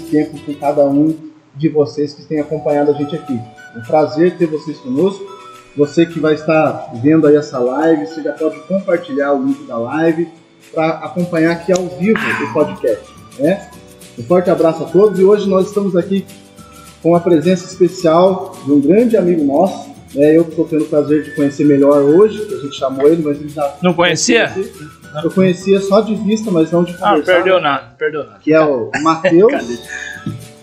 tempo com cada um de vocês que têm acompanhado a gente aqui. É um prazer ter vocês conosco. Você que vai estar vendo aí essa live, você já pode compartilhar o link da live para acompanhar aqui ao vivo o podcast, né? Um forte abraço a todos e hoje nós estamos aqui com a presença especial de um grande amigo nosso, né? Eu estou tendo o prazer de conhecer melhor hoje, que a gente chamou ele, mas ele já... Não conhecia? Eu conhecia só de vista, mas não de conversar. Perdeu nada. Que é o Matheus.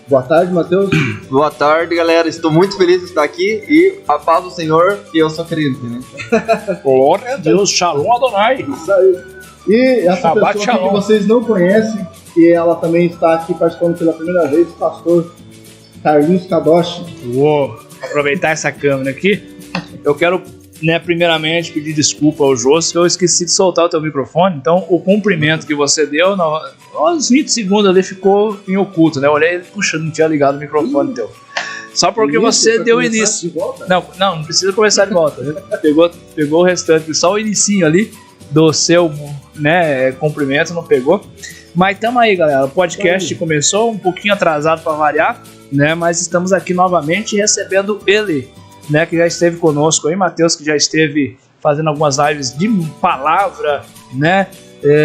Boa tarde, Matheus. Boa tarde, galera. Estou muito feliz de estar aqui e a paz do Senhor, que eu sou crente, né? Glória a Deus, Shalom Adonai. Isso aí. E essa Shabbat pessoa aqui que vocês não conhecem, e ela também está aqui participando pela primeira vez, o pastor Carlinhos Kadoshi. Vou aproveitar essa câmera aqui. Eu quero, primeiramente, pedir desculpa ao Jô, que eu esqueci de soltar o teu microfone. Então, o cumprimento que você deu, uns 20 segundos ali ficou em oculto, né? Eu olhei, puxa, não tinha ligado o microfone teu. Só porque você deu o início. Não precisa começar de volta. Pegou o restante, só o inicinho ali do seu, cumprimento, não pegou. Mas tamo aí, galera. O podcast começou um pouquinho atrasado para variar, né? Mas estamos aqui novamente recebendo ele, né? Que já esteve conosco aí, Matheus, que já esteve fazendo algumas lives de palavra, né?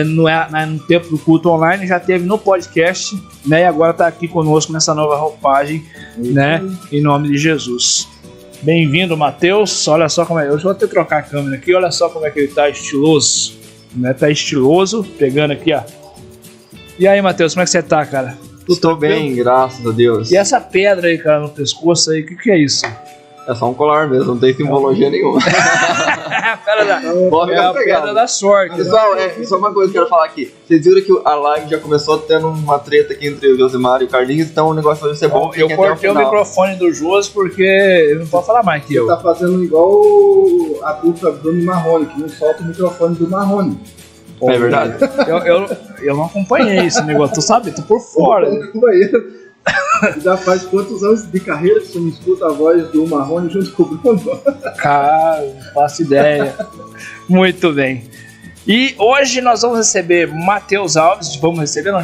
No tempo do culto online, já teve no podcast, né? E agora está aqui conosco nessa nova roupagem, né? Em nome de Jesus. Bem-vindo, Matheus. Olha só como é. Eu vou até trocar a câmera aqui. Olha só como é que ele tá estiloso, né? Tá estiloso, pegando aqui, ó. E aí, Matheus, como é que você tá, cara? Estou bem, graças a Deus. E essa pedra aí, cara, no pescoço aí, o que é isso? É só um colar mesmo, não tem simbologia nenhuma. A pedra da sorte. Pessoal, só uma coisa que eu quero falar aqui. Vocês viram que a live já começou tendo uma treta aqui entre o Josimar e o Carlinhos, então o negócio vai ser bom. Eu cortei o microfone do Jôs porque ele não pode falar mais que eu. Você tá fazendo igual a dupla Bruno e Marrone, que não solta o microfone do Marrone. É verdade? Eu não acompanhei esse negócio, tu sabe? Tô por fora. Já faz quantos anos de carreira que você não escuta a voz do Marrone junto com o Bruno? Cara, não faço ideia. Muito bem. E hoje nós vamos receber Matheus Alves.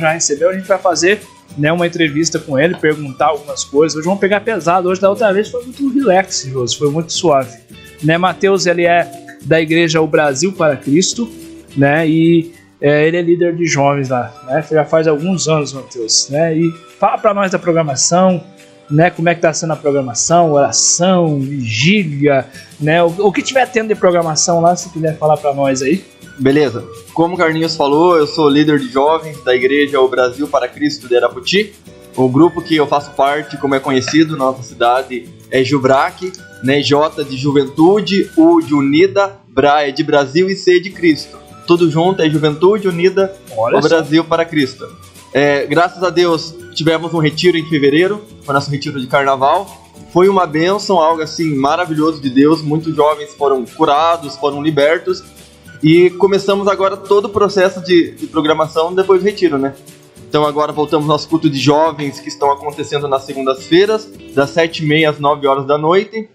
Já recebeu. A gente vai fazer uma entrevista com ele, perguntar algumas coisas. Hoje vamos pegar pesado. Hoje da outra vez foi muito relax, foi muito suave. Matheus, ele é da igreja O Brasil para Cristo, né? E ele é líder de jovens lá, né? Já faz alguns anos, Matheus, né? E fala para nós da programação, né? Como é que tá sendo a programação, oração, vigília, né? O que tiver tendo de programação lá, se quiser falar para nós aí. Beleza. Como o Carlinhos falou, eu sou líder de jovens da igreja O Brasil para Cristo de Arapoti. O grupo que eu faço parte, como é conhecido na nossa cidade, é Jubrac, né? J de Juventude, U de Unida, Bra é de Brasil e C de Cristo. Tudo junto, é Juventude Unida, O Brasil para Cristo. Graças a Deus, tivemos um retiro em fevereiro, foi nosso retiro de carnaval. Foi uma bênção, algo assim maravilhoso de Deus. Muitos jovens foram curados, foram libertos. E começamos agora todo o processo de programação depois do retiro, né? Então agora voltamos ao nosso culto de jovens que estão acontecendo nas segundas-feiras, das 7h30 às 9 horas da noite.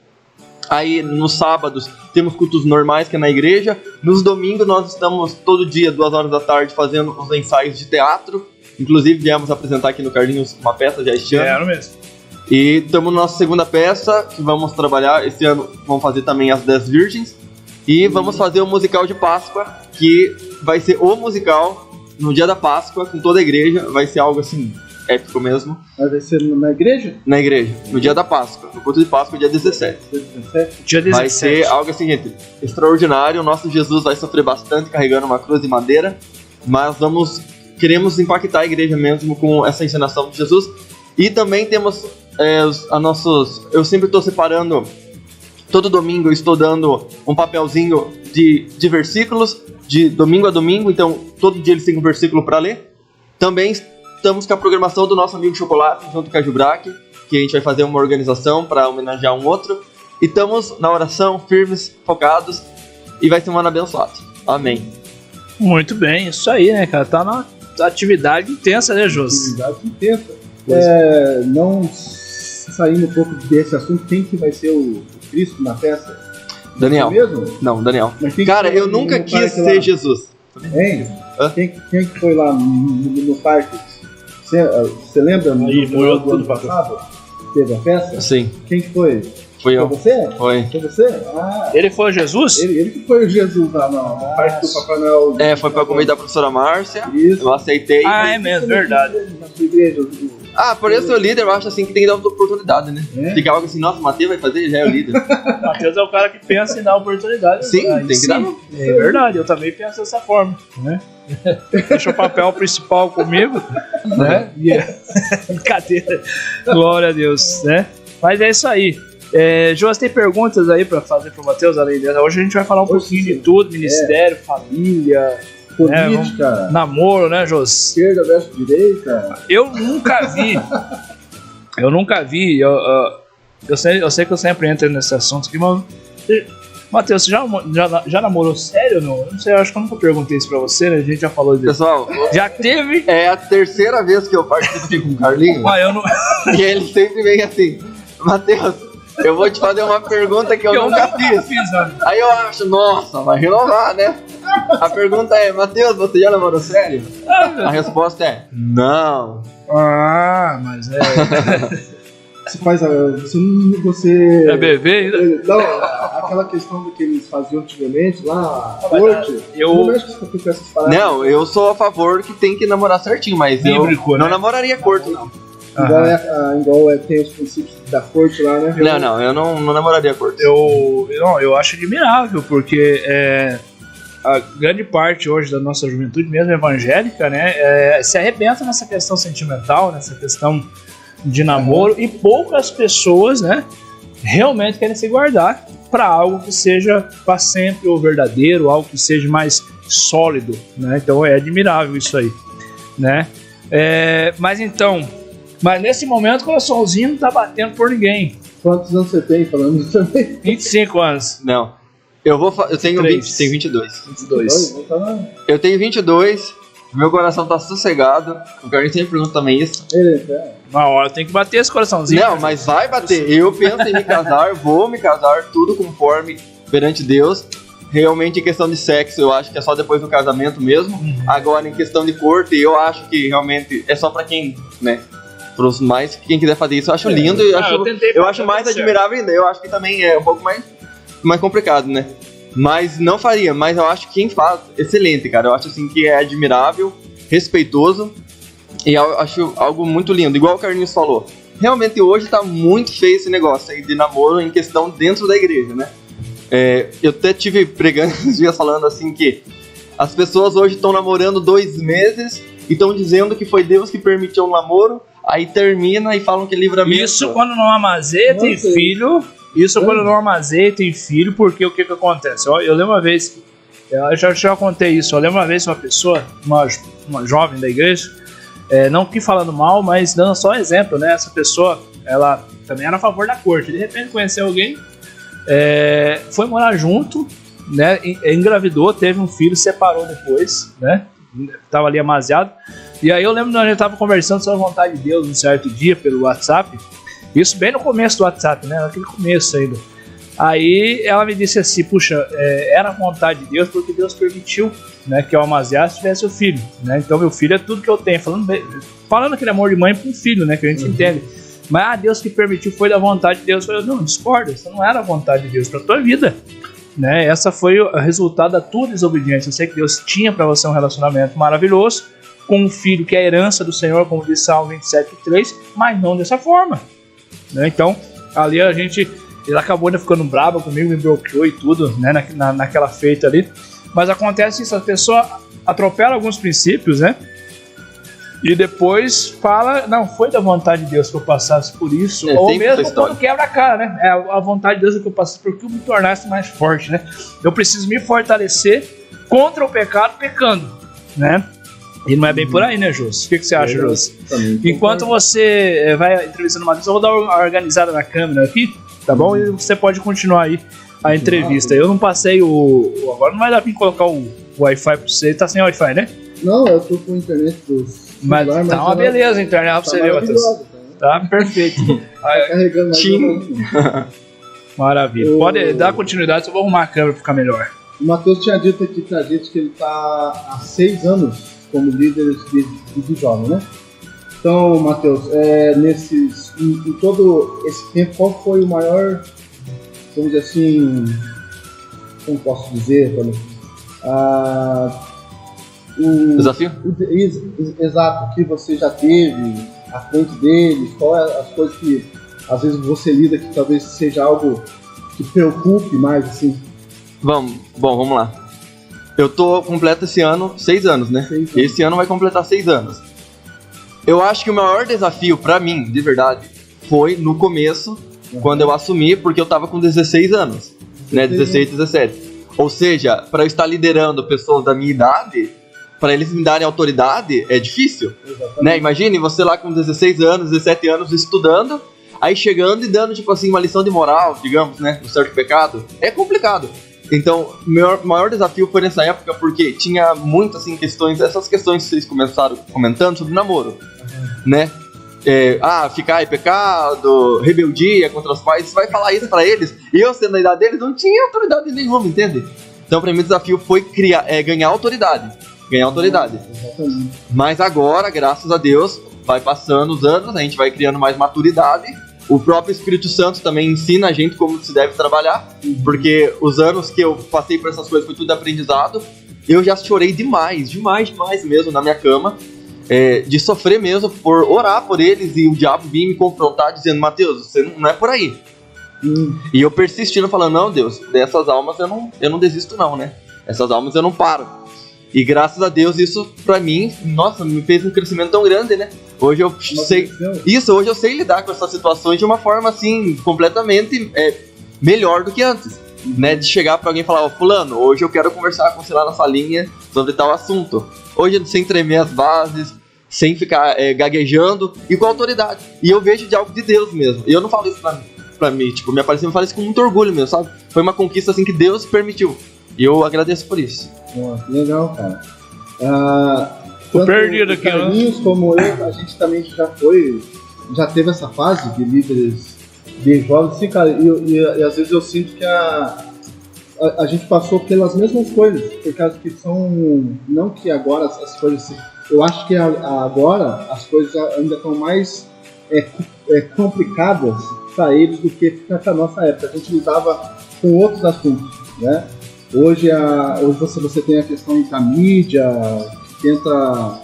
Aí nos sábados temos cultos normais que é na igreja. Nos domingos nós estamos todo dia, 2 horas da tarde, fazendo os ensaios de teatro. Inclusive viemos apresentar aqui no Carlinhos uma peça já este ano. Era mesmo. E estamos na nossa segunda peça, que vamos trabalhar esse ano, vamos fazer também as 10 Virgens. E vamos fazer o musical de Páscoa, que vai ser o musical no dia da Páscoa, com toda a igreja. Vai ser algo assim, épico mesmo. Vai ser na igreja? Na igreja, no dia da Páscoa. No culto de Páscoa, dia 17. Dia 17. Vai ser algo assim, gente, extraordinário. O nosso Jesus vai sofrer bastante carregando uma cruz de madeira. Mas queremos impactar a igreja mesmo com essa encenação de Jesus. E também temos eu sempre estou separando. Todo domingo eu estou dando um papelzinho de versículos, de domingo a domingo, então todo dia eles têm um versículo para ler. Também estamos com a programação do nosso amigo Chocolate, junto com a Jubrac, que a gente vai fazer uma organização para homenagear um outro. E estamos na oração, firmes, focados, e vai ser uma ano abençoado. Amém. Muito bem, isso aí, né, cara? Tá na atividade intensa, né, Jôs? Atividade intensa. Não saindo um pouco desse assunto, quem que vai ser o Cristo na festa? Daniel. É mesmo? Não, Daniel. Cara, eu nunca quis ser Jesus. Hein? Quem que foi lá no parque Você lembra no Aí, final do tudo ano passado? Teve a festa? Sim. Quem que foi? Fui eu. Foi você? Foi. Foi você? Ah, Ele foi Jesus? ele que foi o Jesus lá na parte do Papai Noel. Foi pra comer da professora Márcia. Isso. Eu aceitei. Ah, é mesmo, verdade. Na sua igreja. Por eu ser o líder, eu acho assim que tem que dar oportunidade, né? É? Fica algo assim, nossa, o Matheus vai fazer, ele já é o líder. Matheus é o cara que pensa em dar oportunidade. Sim, Aí tem que dar. É verdade, eu também penso dessa forma, né? Deixa o papel principal comigo, né? Brincadeira. Glória a Deus, né? Mas é isso aí. Joas, tem perguntas aí pra fazer pro Matheus além dessa? Hoje a gente vai falar um pouquinho de tudo, ministério, família, Política. namoro, né, Joas? Esquerda versus direita. Eu nunca vi. Eu sei que eu sempre entro nesse assunto aqui, mas. Matheus, você já namorou sério ou não? Eu não sei, eu acho que eu nunca perguntei isso pra você, né? A gente já falou disso. Pessoal, Já teve? é a terceira vez que eu participo aqui com o Carlinhos. Ah, eu não. E ele sempre vem assim, Matheus, eu vou te fazer uma pergunta que eu nunca fiz. Aí eu acho, nossa, vai renovar, né? A pergunta é, Matheus, você já namorou sério? A resposta é, não. Ah, mas é. Você faz você É bebê ainda? Não, aquela questão do que eles faziam antigamente lá, a corte. eu- Não mexe com essas paradas. Não, eu sou a favor que tem que namorar certinho, mas Bíblico, eu não né? namoraria corto, não. Igual tem os princípios da corte lá, né? Não, eu não namoraria corto. Eu acho admirável, porque a grande parte hoje da nossa juventude, mesmo evangélica, né, se arrebenta nessa questão sentimental, nessa questão de namoro, e poucas pessoas, né, realmente querem se guardar para algo que seja para sempre ou verdadeiro, algo que seja mais sólido, né? Então é admirável isso aí, né? Mas nesse momento o coraçãozinho não tá batendo por ninguém. Quantos anos você tem falando isso também? 25 anos. Não. Eu tenho 22. 22. Eu tenho 22, meu coração tá sossegado. O Carlinhos sempre pergunta também isso. Uma hora tem que bater esse coraçãozinho. Não, mas vai bater. Eu penso em me casar, vou me casar, tudo conforme perante Deus. Realmente em questão de sexo, eu acho que é só depois do casamento mesmo. Agora, em questão de corte, eu acho que realmente é só pra quem, né? Pros mais, quem quiser fazer isso, eu acho lindo. Eu acho mais admirável ainda. Eu acho que também é um pouco mais complicado, né? Mas não faria. Mas eu acho que quem faz, excelente, cara. Eu acho assim que é admirável, respeitoso. E eu acho algo muito lindo. Igual o Carlinhos falou. Realmente hoje tá muito feio esse negócio aí de namoro em questão dentro da igreja, né? Eu até tive pregando esses dias falando assim que as pessoas hoje estão namorando 2 meses e estão dizendo que foi Deus que permitiu o namoro, aí termina e falam que é livramento. Isso quando não amazeia tem filho. Quando não amazeia tem filho, porque o que acontece? Eu lembro uma vez, eu já contei isso, eu lembro uma vez uma pessoa, uma jovem da igreja, não que falando mal, mas dando só exemplo, né? Essa pessoa, ela também era a favor da corte, de repente conheceu alguém, foi morar junto, né? Engravidou, teve um filho, separou depois, né? Tava ali amaziado. E aí eu lembro que a gente tava conversando sobre a vontade de Deus um certo dia pelo WhatsApp. Isso bem no começo do WhatsApp, né? Naquele começo ainda. Aí ela me disse assim, puxa, era a vontade de Deus porque Deus permitiu, né, que eu amaziasse e tivesse o filho, né? Então meu filho é tudo que eu tenho. Falando aquele amor de mãe para um filho, né? Que a gente entende. Mas Deus que permitiu foi da vontade de Deus. Eu falei, não, discorda, isso não era a vontade de Deus para tua vida. Né? Essa foi o resultado da tua desobediência. Eu sei que Deus tinha para você um relacionamento maravilhoso com um filho que é a herança do Senhor, como diz Salmo 27:3, mas não dessa forma, né? Então ali ele acabou ficando bravo comigo, me bloqueou e tudo, né? naquela feita ali. Mas acontece isso, a pessoa atropela alguns princípios, né? E depois fala, não, foi da vontade de Deus que eu passasse por isso. Ou mesmo quando quebra a cara, né? A vontade de Deus é que eu passasse porque eu me tornasse mais forte, né? Eu preciso me fortalecer contra o pecado pecando, né? E não é bem por aí, né, Jus? O que você acha, Jus? Enquanto você vai entrevistando o Matheus, eu vou dar uma organizada na câmera aqui, tá bom? E você pode continuar aí a entrevista. Eu não passei agora não vai dar pra colocar o Wi-Fi pra você. Tá sem Wi-Fi, né? Não, eu tô com internet dos... Mas tá uma beleza a internet pra você ver, Matheus. Tá perfeito. Tá carregando mais. Maravilha. Pode dar continuidade, eu vou arrumar a câmera pra ficar melhor. O Matheus tinha dito aqui pra gente que ele tá há 6 anos como líder de jovem, né? Então, Matheus, em todo esse tempo, qual foi o maior, vamos dizer assim, como posso dizer, Desafio? Exato, que você já teve à frente deles, qual é as coisas que às vezes você lida que talvez seja algo que preocupe mais, assim? Vamos lá. Eu completo esse ano 6 anos, né? 6 anos. Esse ano vai completar 6 anos. Eu acho que o maior desafio pra mim, de verdade, foi no começo, quando eu assumi, porque eu tava com 16 anos, né? 16, 17. Ou seja, pra eu estar liderando pessoas da minha idade, pra eles me darem autoridade, é difícil, né? Imagine você lá com 16 anos, 17 anos estudando, aí chegando e dando, tipo assim, uma lição de moral, digamos, né? Do certo pecado. É complicado. Então, o maior desafio foi nessa época, porque tinha muitas, assim, questões, essas questões que vocês começaram comentando sobre namoro, né? Ficar em pecado, rebeldia contra os pais, você vai falar isso pra eles, e eu, sendo da idade deles, não tinha autoridade nenhuma, entende? Então, pra mim, o desafio foi ganhar autoridade. Mas agora, graças a Deus, vai passando os anos, a gente vai criando mais maturidade. O próprio Espírito Santo também ensina a gente como se deve trabalhar, porque os anos que eu passei por essas coisas foi tudo aprendizado. Eu já chorei demais mesmo na minha cama, de sofrer mesmo por orar por eles e o diabo vir me confrontar dizendo: Matheus, você não é por aí. E eu persistindo falando: não, Deus, dessas almas eu não desisto não, né? Essas almas eu não paro. E graças a Deus isso pra mim, nossa, me fez um crescimento tão grande, né? Hoje eu sei lidar com essas situações de uma forma assim, completamente melhor do que antes, né? De chegar pra alguém e falar: fulano, hoje eu quero conversar com você lá na salinha sobre tal assunto. Hoje sem tremer as bases, sem ficar gaguejando e com autoridade. E eu vejo de algo de Deus mesmo. E eu não falo isso pra mim, tipo, me apareceu, me fala isso com muito orgulho mesmo, sabe? Foi uma conquista assim que Deus permitiu. E eu agradeço por isso. Nossa, legal, cara. Tô perdido aqui, Carlinhos, como eu, a gente também já teve essa fase de líderes de jovens, sim, cara, e às vezes eu sinto que a gente passou pelas mesmas coisas, por causa que não que agora as coisas, eu acho que agora as coisas ainda estão mais complicadas para eles do que na nossa época. A gente lidava com outros assuntos, né? Hoje você tem a questão da mídia, que tenta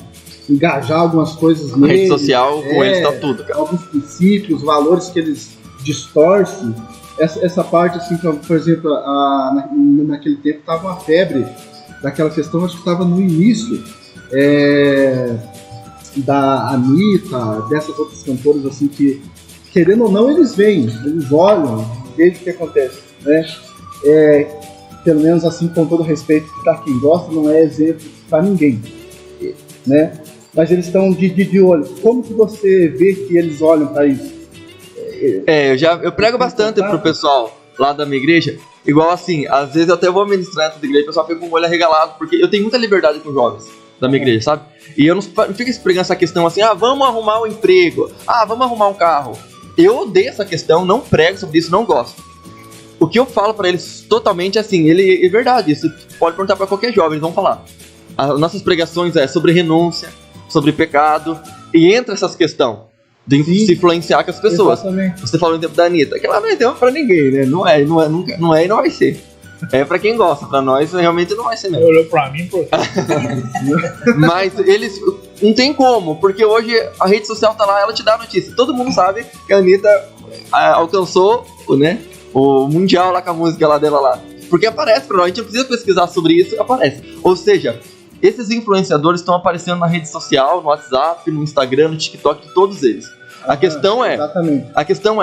engajar algumas coisas neles. Rede social, com eles tá tudo, cara. Alguns princípios, valores que eles distorcem. Essa parte, assim, por exemplo, naquele tempo tava uma febre daquela questão, acho que estava no início, da Anitta, dessas outras cantoras, assim, que, querendo ou não, eles olham, veem o que acontece, né? Pelo menos assim, com todo respeito para quem gosta, não é exemplo para ninguém, né? Mas eles estão de olho. Como que você vê que eles olham para isso? Eu prego bastante pro pessoal lá da minha igreja, igual assim, às vezes eu até vou ministrar dentro da igreja, o pessoal fica com o olho arregalado, porque eu tenho muita liberdade com jovens da minha igreja, sabe? E eu não fico pregando essa questão assim: vamos arrumar um emprego, vamos arrumar um carro. Eu odeio essa questão, não prego sobre isso, não gosto. O que eu falo pra eles totalmente assim, é verdade, isso pode perguntar pra qualquer jovem, eles vão falar. As nossas pregações sobre renúncia, sobre pecado, e entra essas questões de se influenciar com as pessoas. Exatamente. Você falou no tempo da Anitta, que ela não é tempo pra ninguém, né? Não é e não vai ser. É pra quem gosta, pra nós realmente não vai ser mesmo. Olhou pra mim, pô. Mas eles não tem como, porque hoje a rede social tá lá, ela te dá a notícia. Todo mundo sabe que a Anitta alcançou, né, o mundial lá com a música lá dela lá. Porque aparece pra nós, a gente não precisa pesquisar sobre isso, aparece. Ou seja, esses influenciadores estão aparecendo na rede social, no WhatsApp, no Instagram, no TikTok, de todos eles. A questão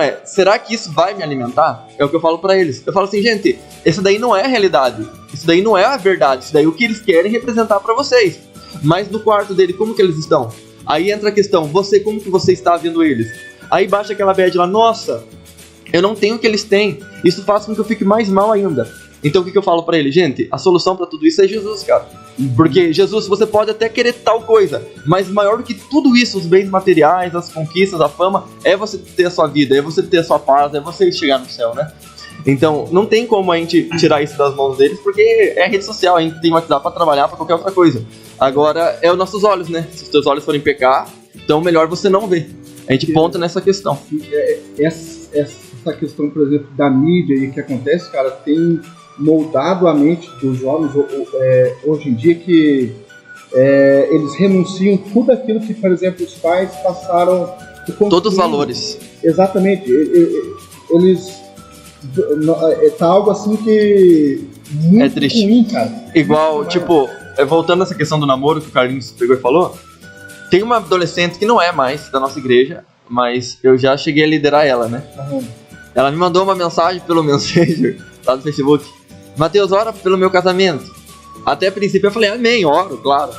é, será que isso vai me alimentar? É o que eu falo pra eles. Eu falo assim, gente, isso daí não é a realidade. Isso daí não é a verdade. Isso daí é o que eles querem representar pra vocês. Mas no quarto dele, como que eles estão? Aí entra a questão, como que você está vendo eles? Aí baixa aquela bad lá, nossa, eu não tenho o que eles têm. Isso faz com que eu fique mais mal ainda. Então o que eu falo pra ele? Gente, a solução pra tudo isso é Jesus, cara. Porque Jesus, você pode até querer tal coisa, mas maior do que tudo isso, os bens materiais, as conquistas, a fama, é você ter a sua vida, é você ter a sua paz, é você chegar no céu, né? Então, não tem como a gente tirar isso das mãos deles, porque é rede social, a gente tem WhatsApp pra trabalhar, pra qualquer outra coisa. Agora, é os nossos olhos, né? Se os teus olhos forem pecar, Então melhor você não ver. A gente ponta nessa questão. Essa questão, por exemplo, da mídia e que acontece, cara, tem moldado a mente dos jovens hoje em dia que eles renunciam tudo aquilo que, por exemplo, os pais passaram. Todos os valores. Exatamente. Eles tá algo assim que muito triste. Ruim, cara. Igual, tipo, voltando nessa questão do namoro que o Carlinhos pegou e falou, tem uma adolescente que não é mais da nossa igreja, mas eu já cheguei a liderar ela, né? Ela me mandou uma mensagem pelo Messenger lá no Facebook: Mateus, ora pelo meu casamento. Até a princípio eu falei, amém, oro, claro.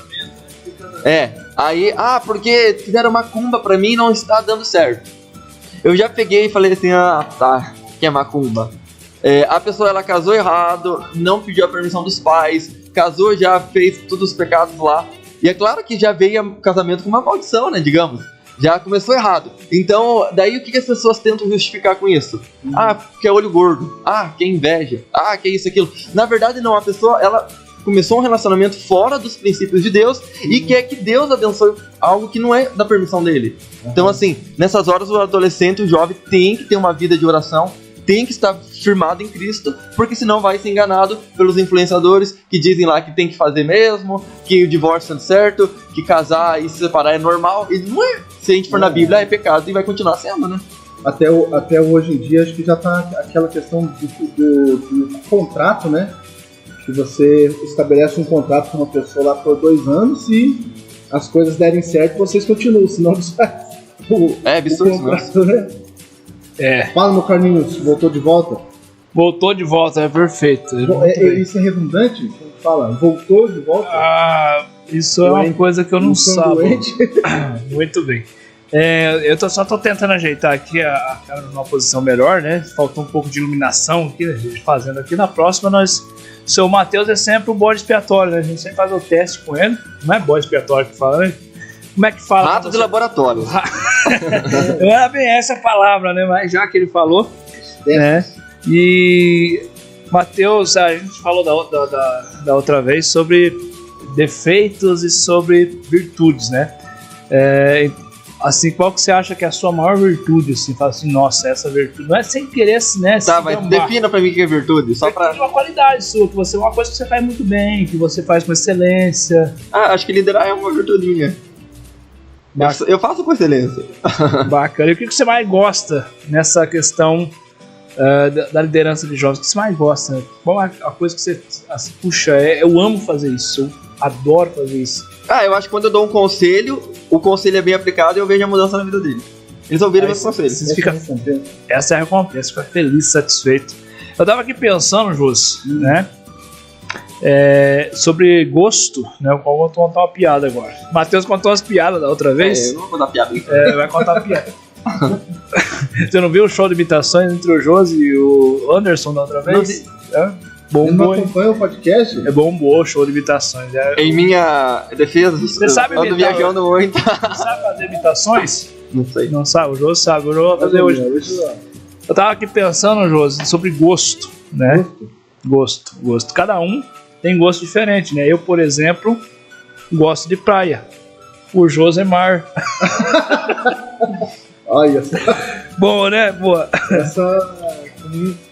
Aí, porque fizeram macumba pra mim e não está dando certo. Eu já peguei e falei assim, tá, que é macumba. A pessoa, ela casou errado, não pediu a permissão dos pais, casou, já fez todos os pecados lá. E é claro que já veio o casamento com uma maldição, né, digamos. Já começou errado. Então, daí o que as pessoas tentam justificar com isso? Que é olho gordo. Que é inveja. Que é isso, aquilo. Na verdade, não. A pessoa, ela começou um relacionamento fora dos princípios de Deus e quer que Deus abençoe algo que não é da permissão dele. Então, assim, nessas horas, o adolescente, o jovem, tem que ter uma vida de oração, tem que estar firmado em Cristo, porque senão vai ser enganado pelos influenciadores que dizem lá que tem que fazer mesmo, que o divórcio é certo, que casar e se separar é normal. E não é. Se a gente for na Bíblia, é pecado e vai continuar sendo, né? Até hoje em dia, acho que já tá aquela questão do contrato, né? Que você estabelece um contrato com uma pessoa lá por 2 anos e as coisas derem certo, vocês continuam, senão absurdo, contrato, né? Fala, meu Carlinhos, voltou de volta? Voltou de volta, é perfeito. Isso é redundante? Fala, voltou de volta? Isso é uma coisa que eu não sabo. Muito bem. Eu só tô tentando ajeitar aqui a câmera numa posição melhor, né? Faltou um pouco de iluminação aqui, a gente fazendo aqui. Na próxima, o seu Mateus é sempre o bode expiatório, né? A gente sempre faz o teste com ele. Não é bode expiatório que fala, né? Como é que fala? Rato de laboratório. Não era bem essa a palavra, né? Mas já que ele falou, né? E Mateus, a gente falou da outra vez sobre defeitos e sobre virtudes, né? Assim, qual que você acha que é a sua maior virtude? Assim, fala assim, nossa, essa virtude. Não é sem querer, né? Tá, mas defina pra mim o que é virtude. Só pra... uma qualidade sua, que uma coisa que você faz muito bem, que você faz com excelência. Acho que liderar é uma virtude minha. Eu faço com excelência. Bacana. E o que você mais gosta nessa questão da liderança de jovens? O que você mais gosta? Qual é a coisa que você puxa? Eu amo fazer isso, eu adoro fazer isso. Eu acho que quando eu dou um conselho, o conselho é bem aplicado e eu vejo a mudança na vida dele. Eles ouviram meus conselhos. Essa é a recompensa, fica feliz, satisfeito. Eu tava aqui pensando, Jus, né? Sobre gosto, né? Eu vou contar uma piada agora. O Matheus contou umas piadas da outra vez. Eu não vou contar piada. Vai contar uma piada. Você não viu o show de imitações entre o Josi e o Anderson da outra vez? Bombou. Ele não acompanha o podcast? Bombou o show de imitações. Em minha defesa, você sabe eu ando viajando muito. Você sabe fazer imitações? Não sei. Não sabe? O Josi sabe. Eu vou fazer hoje. Eu tava aqui pensando, Josi, sobre gosto, né? Gosto. Cada um tem gosto diferente, né? Eu, por exemplo, gosto de praia. O Josemar. Olha só. Bom, né? Boa.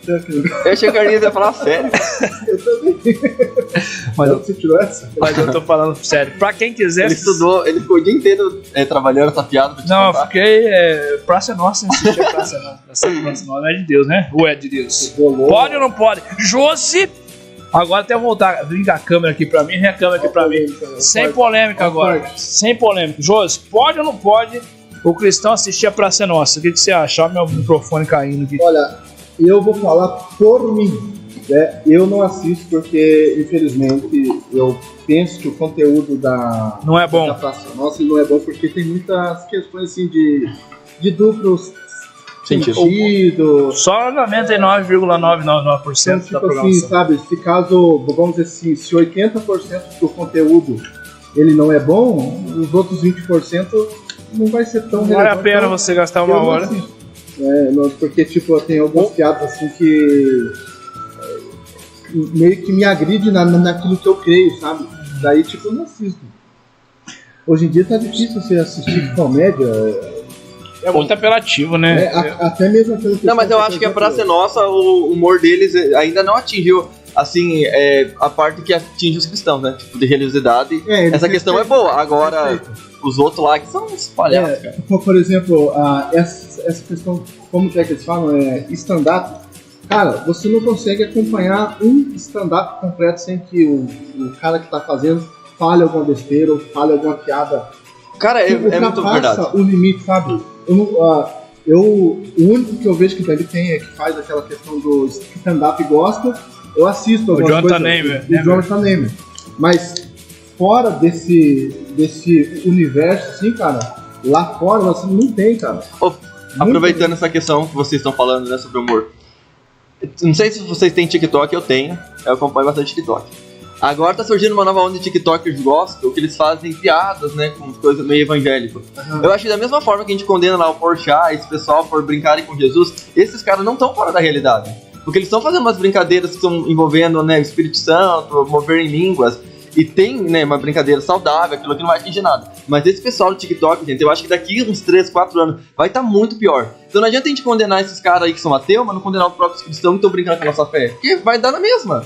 Eu achei que o Carlinhos ia falar sério. Eu também. Você tirou essa? Mas eu tô falando sério. Pra quem quiser... Ele ficou o dia inteiro trabalhando essa piada. Não, eu fiquei... Praça é Nossa, assisti a Praça é Nossa. Praça Nossa é de Deus, né? Ou é de Deus? Pode ou não pode? Josi... Agora até eu voltar, liga a câmera aqui pra mim, a câmera aqui pra mim. Sem polêmica agora. Sem polêmica. Josi, pode ou não pode o cristão assistir a Praça é Nossa? O que você acha? Olha meu microfone caindo aqui. Olha, eu vou falar por mim. Né? Eu não assisto porque, infelizmente, eu penso que o conteúdo não é bom. Da Praça é Nossa não é bom porque tem muitas questões assim de duplos sentido. Só 99,999% da programação. Assim, sabe, se caso, vamos dizer assim, se 80% do conteúdo ele não é bom, os outros 20% não vai ser tão relevante. Vale a pena você gastar uma hora. Porque, tipo, tem algumas piadas assim que meio que me agride naquilo que eu creio, sabe? Daí, tipo, eu não assisto. Hoje em dia tá difícil você assistir comédia. É muito apelativo, né? Até mesmo aquela questão. Não, mas eu acho que a Praça é Nossa, o humor deles ainda não atingiu, assim, a parte que atinge os cristãos, né? Tipo, de religiosidade. Essa questão é boa. Agora, os outros lá que são uns palhaços, cara. Por exemplo, essa questão, como que eles falam? Stand-up. Cara, você não consegue acompanhar um stand-up completo sem que o cara que tá fazendo fale alguma besteira ou fale alguma piada. Cara, é muito verdade. O limite, sabe? O único que eu vejo que ele tem é que faz aquela questão do stand-up gospel. Eu assisto algumas coisas. O Jonathan Neymer. Mas fora desse universo, assim, cara, lá fora você não tem, cara. Aproveitando essa questão que vocês estão falando, né, sobre humor. Não sei se vocês têm TikTok, eu tenho. Eu acompanho bastante TikTok. Agora tá surgindo uma nova onda de TikTokers gospel, que eles fazem piadas, né, com coisas meio evangélicas. Eu acho que da mesma forma que a gente condena lá o Porchat, esse pessoal por brincarem com Jesus, esses caras não estão fora da realidade. Porque eles estão fazendo umas brincadeiras que estão envolvendo, né, o Espírito Santo, mover em línguas. E tem, né, uma brincadeira saudável, aquilo que não vai atingir nada. Mas esse pessoal do TikTok, gente, eu acho que daqui uns 3, 4 anos vai estar muito pior. Então não adianta a gente condenar esses caras aí que são ateus, mas não condenar os próprios cristãos que estão brincando com a nossa fé. Porque vai dar na mesma.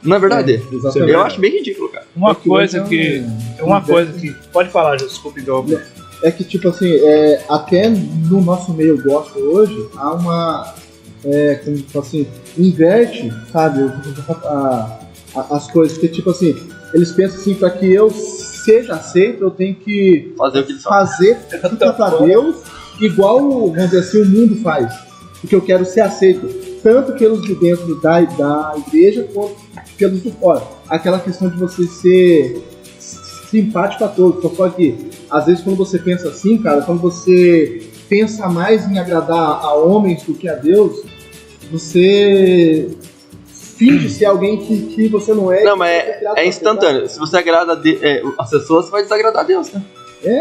Não é verdade? Exatamente. Eu acho bem ridículo, cara. Uma coisa que... Pode falar, desculpa, então. É que, tipo assim, até no nosso meio gospel hoje, há uma... como assim, inverte, sabe, as coisas, que tipo assim, eles pensam assim, para que eu seja aceito, eu tenho que fazer o que eles fazer tudo pra Deus, igual, vamos dizer assim, o mundo faz, porque eu quero ser aceito, tanto pelos de dentro da igreja, quanto pelos de fora. Aquela questão de você ser simpático a todos, só que, às vezes, quando você pensa assim, cara, quando você pensa mais em agradar a homens do que a Deus, você finge ser alguém que você não é. Não, mas é instantâneo. Se você agrada as pessoas, você vai desagradar a Deus, né?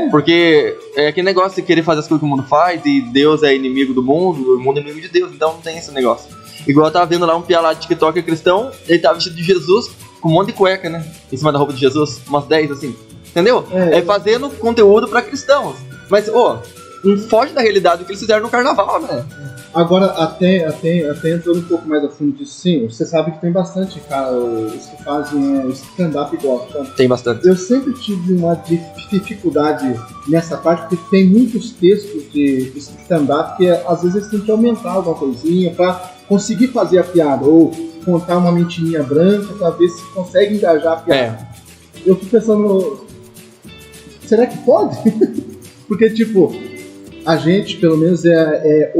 Porque é aquele negócio de querer fazer as coisas que o mundo faz, e Deus é inimigo do mundo, o mundo é inimigo de Deus, então não tem esse negócio. Igual eu tava vendo lá um piá lá de TikTok cristão, ele tava vestido de Jesus, com um monte de cueca, né? Em cima da roupa de Jesus, umas 10 assim. Entendeu? Fazendo conteúdo pra cristãos. Mas, não foge da realidade do que eles fizeram no carnaval, né? Agora, até entrando um pouco mais a fundo disso, sim, você sabe que tem bastante, cara, os que fazem stand-up gospel. Tem bastante. Eu sempre tive uma dificuldade nessa parte, porque tem muitos textos de stand-up que às vezes eles têm que aumentar alguma coisinha pra conseguir fazer a piada, ou contar uma mentirinha branca pra ver se consegue engajar a piada. Eu fico pensando, será que pode? Porque, tipo, a gente, pelo menos, é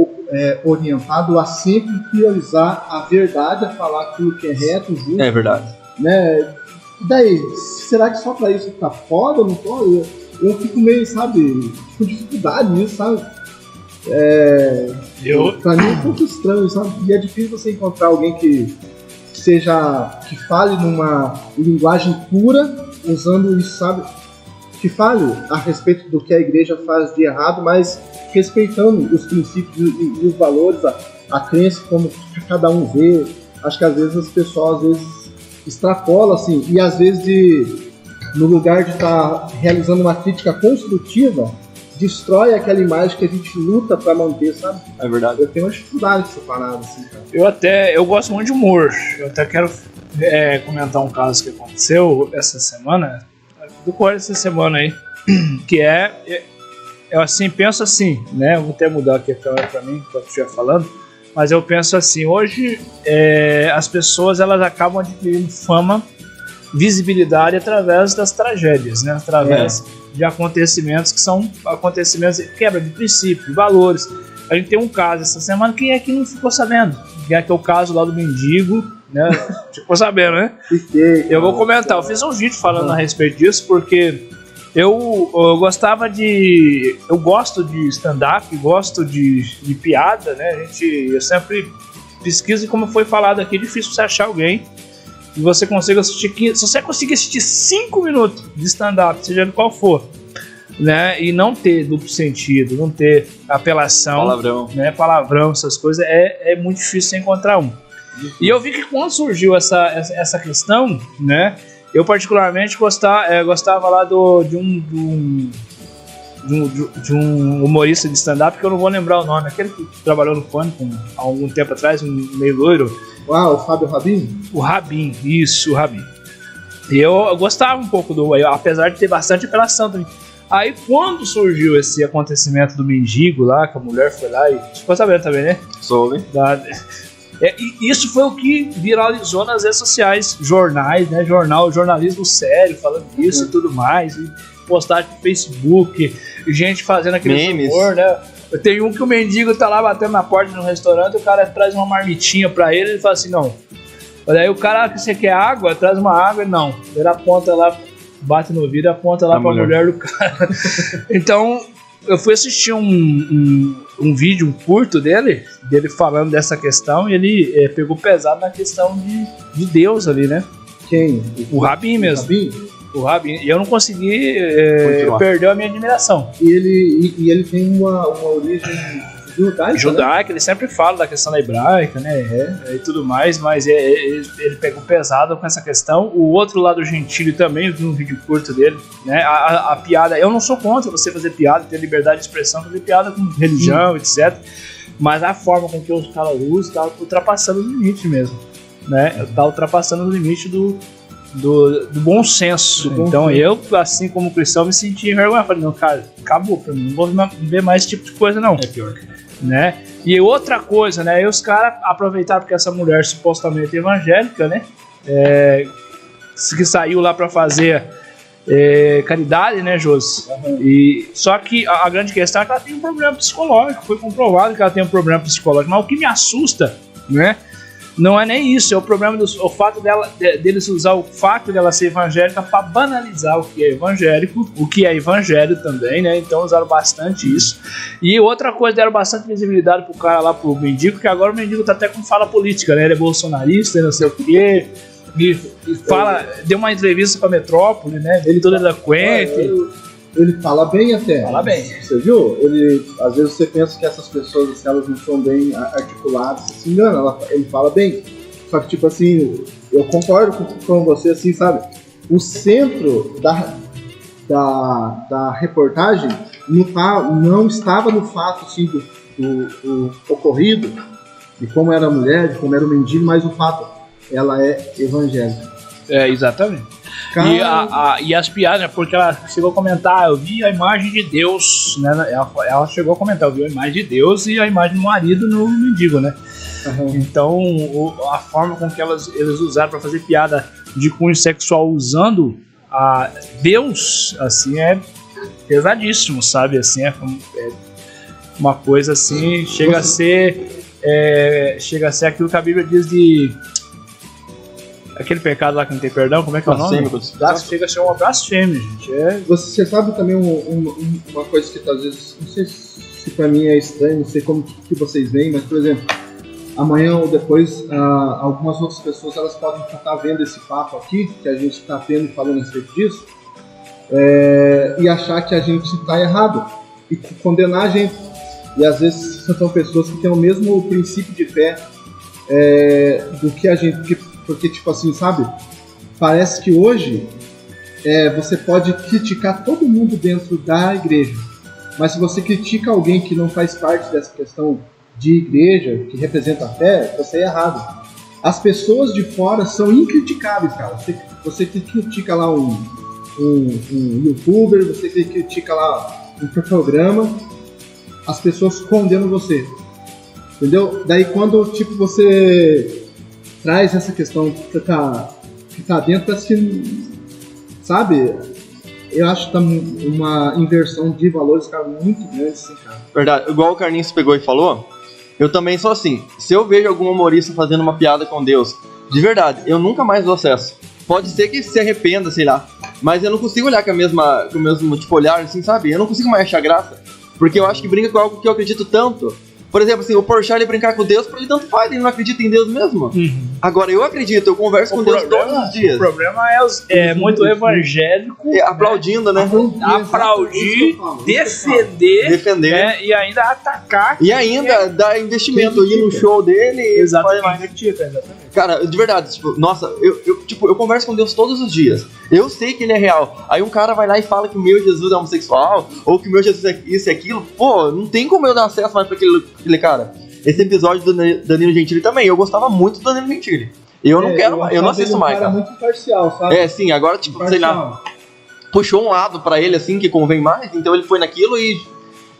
orientado a sempre priorizar a verdade, a falar aquilo que é reto, justo. É verdade. Né? E daí, será que só pra isso tá foda ou não pode? Eu fico meio, sabe, com dificuldade nisso, sabe? Pra mim é um pouco estranho, sabe? E é difícil você encontrar alguém que fale numa linguagem pura, usando isso, sabe? Que fale a respeito do que a igreja faz de errado, mas respeitando os princípios e os valores, a crença, como cada um vê. Acho que às vezes as pessoas extrapolam, assim, e às vezes no lugar de estar realizando uma crítica construtiva, destrói aquela imagem que a gente luta pra manter, sabe? É verdade. Eu tenho uma dificuldade com essa parada, assim, cara. Eu gosto muito de humor. Eu até quero comentar um caso que aconteceu essa semana, do corte dessa semana aí, que eu assim, penso assim, né? Eu vou até mudar aqui a câmera pra mim, enquanto eu estiver falando, mas eu penso assim, hoje as pessoas, elas acabam adquirindo fama, visibilidade através das tragédias, né? Através de acontecimentos que são acontecimentos de quebra de princípios, de valores. A gente tem um caso essa semana, quem é que não ficou sabendo? Que é o caso lá do mendigo, né? Ficou sabendo, né? Eu vou comentar, eu fiz um vídeo falando a respeito disso, porque eu gosto de stand-up, gosto de piada, né? Eu sempre pesquiso, e como foi falado aqui, é difícil você achar alguém que você consiga assistir, se você conseguir assistir 5 minutos de stand-up, seja de qual for, né, e não ter duplo sentido, não ter apelação, palavrão, essas coisas, é muito difícil você encontrar um. E eu vi que quando surgiu essa questão, né, Eu particularmente gostava lá de um humorista de stand-up que eu não vou lembrar o nome, aquele que trabalhou no Pânico há algum tempo atrás, um meio loiro. O Fábio Rabin? O Rabin, isso, o Rabin. E eu gostava um pouco apesar de ter bastante apelação também. Aí quando surgiu esse acontecimento do mendigo lá, que a mulher foi lá e... Ficou sabendo também, né? Soube. E isso foi o que viralizou nas redes sociais, jornais, né? Jornalismo sério, falando disso e tudo mais. E postagem no Facebook, gente fazendo aquele humor, né? Tem um que o mendigo tá lá batendo na porta de um restaurante, o cara traz uma marmitinha pra ele e fala assim, não. Olha aí o cara, que você quer água? Traz uma água, não. Ele aponta lá, bate no vidro e aponta lá pra mulher do cara. Então, eu fui assistir um vídeo, um curto dele falando dessa questão, e ele pegou pesado na questão de Deus ali, né? Quem? O Rabin mesmo. O Rabin. E eu não consegui perder a minha admiração. E ele tem uma origem judaica, né? Ele sempre fala da questão da hebraica, né? E tudo mais, mas ele pegou pesado com essa questão. O outro lado, Gentili, também, eu vi um vídeo curto dele, né? A piada, eu não sou contra você fazer piada, ter liberdade de expressão, fazer piada com religião, etc. Mas a forma com que os caras usam tá ultrapassando o limite mesmo, né? Tá ultrapassando o limite do bom senso. Então eu, assim como cristão, me senti envergonhado. Falei, não, cara, acabou pra mim, não vou ver mais esse tipo de coisa, não. É pior. Né? E outra coisa, né? E os caras aproveitaram porque essa mulher supostamente evangélica, né? Que saiu lá pra fazer caridade, né, Josi? Só que a grande questão é que ela tem um problema psicológico. Foi comprovado que ela tem um problema psicológico. Mas o que me assusta, né? Não é nem isso, é o problema o fato deles usar o fato dela ser evangélica para banalizar o que é evangélico, o que é evangelho também, né? Então usaram bastante isso. E outra coisa, deram bastante visibilidade pro cara lá, pro mendigo, que agora o mendigo tá até com fala política, né? Ele é bolsonarista, não sei o quê. E deu uma entrevista pra Metrópole, né? Ele todo eloquente. Ele fala bem até. Fala bem. Você viu? Às vezes você pensa que essas pessoas, assim, elas não são bem articuladas, você se engana, ele fala bem. Só que, tipo assim, eu concordo com você, assim, sabe? O centro da reportagem não estava no fato, assim, do ocorrido, de como era a mulher, de como era o mendigo, mas o fato, ela é evangélica. Exatamente. E as piadas, né, porque ela chegou a comentar, eu vi a imagem de Deus, né? Ela chegou a comentar, eu vi a imagem de Deus e a imagem do marido no mendigo, né? Então, a forma com que eles usaram para fazer piada de cunho sexual usando a Deus, assim, é pesadíssimo, sabe? Assim, é uma coisa assim, chega a ser aquilo que a Bíblia diz de... Aquele pecado lá que não tem perdão, como é que é o nome? Chega a ser uma blasfêmia, gente. Você sabe também uma coisa que às vezes, não sei se pra mim é estranho, não sei como que vocês veem, mas, por exemplo, amanhã ou depois, algumas outras pessoas elas podem estar vendo esse papo aqui, que a gente está tendo e falando a respeito disso, e achar que a gente está errado, e condenar a gente. E às vezes são pessoas que têm o mesmo princípio de fé do que a gente... Porque, tipo assim, sabe? Parece que hoje você pode criticar todo mundo dentro da igreja. Mas se você critica alguém que não faz parte dessa questão de igreja, que representa a fé, você é errado. As pessoas de fora são incriticáveis, cara. Você que critica lá um youtuber, você que critica lá um programa, as pessoas condenam você. Entendeu? Daí quando, tipo, você... traz essa questão que tá dentro, assim, sabe? Eu acho que tá uma inversão de valores, cara, muito grande, assim, cara. Verdade, igual o Carlinhos pegou e falou, eu também sou assim. Se eu vejo algum humorista fazendo uma piada com Deus, de verdade, eu nunca mais dou acesso. Pode ser que se arrependa, sei lá, mas eu não consigo olhar com o mesmo tipo, olhar, assim, sabe? Eu não consigo mais achar graça, porque eu acho que brinca com algo que eu acredito tanto. Por exemplo, assim, o Porchat ele brincar com Deus, pra ele tanto faz, ele não acredita em Deus mesmo. Agora, eu acredito, eu converso com Deus todos os dias. O problema é muito evangélico. Aplaudindo, né? Aplaudir, defender. Né? E ainda atacar. E ainda dar investimento, ir no show dele. Exatamente. Exatamente. Cara, de verdade, tipo, nossa, eu converso com Deus todos os dias. Eu sei que ele é real. Aí um cara vai lá e fala que o meu Jesus é homossexual, ou que o meu Jesus é isso e aquilo. Pô, não tem como eu dar acesso mais pra aquele cara. Esse episódio do Danilo Gentili também, eu gostava muito do Danilo Gentili. Eu não quero mais, eu não assisto mais, cara. Muito imparcial, sabe? Sim, agora, tipo, sei lá, puxou um lado pra ele, assim, que convém mais, então ele foi naquilo e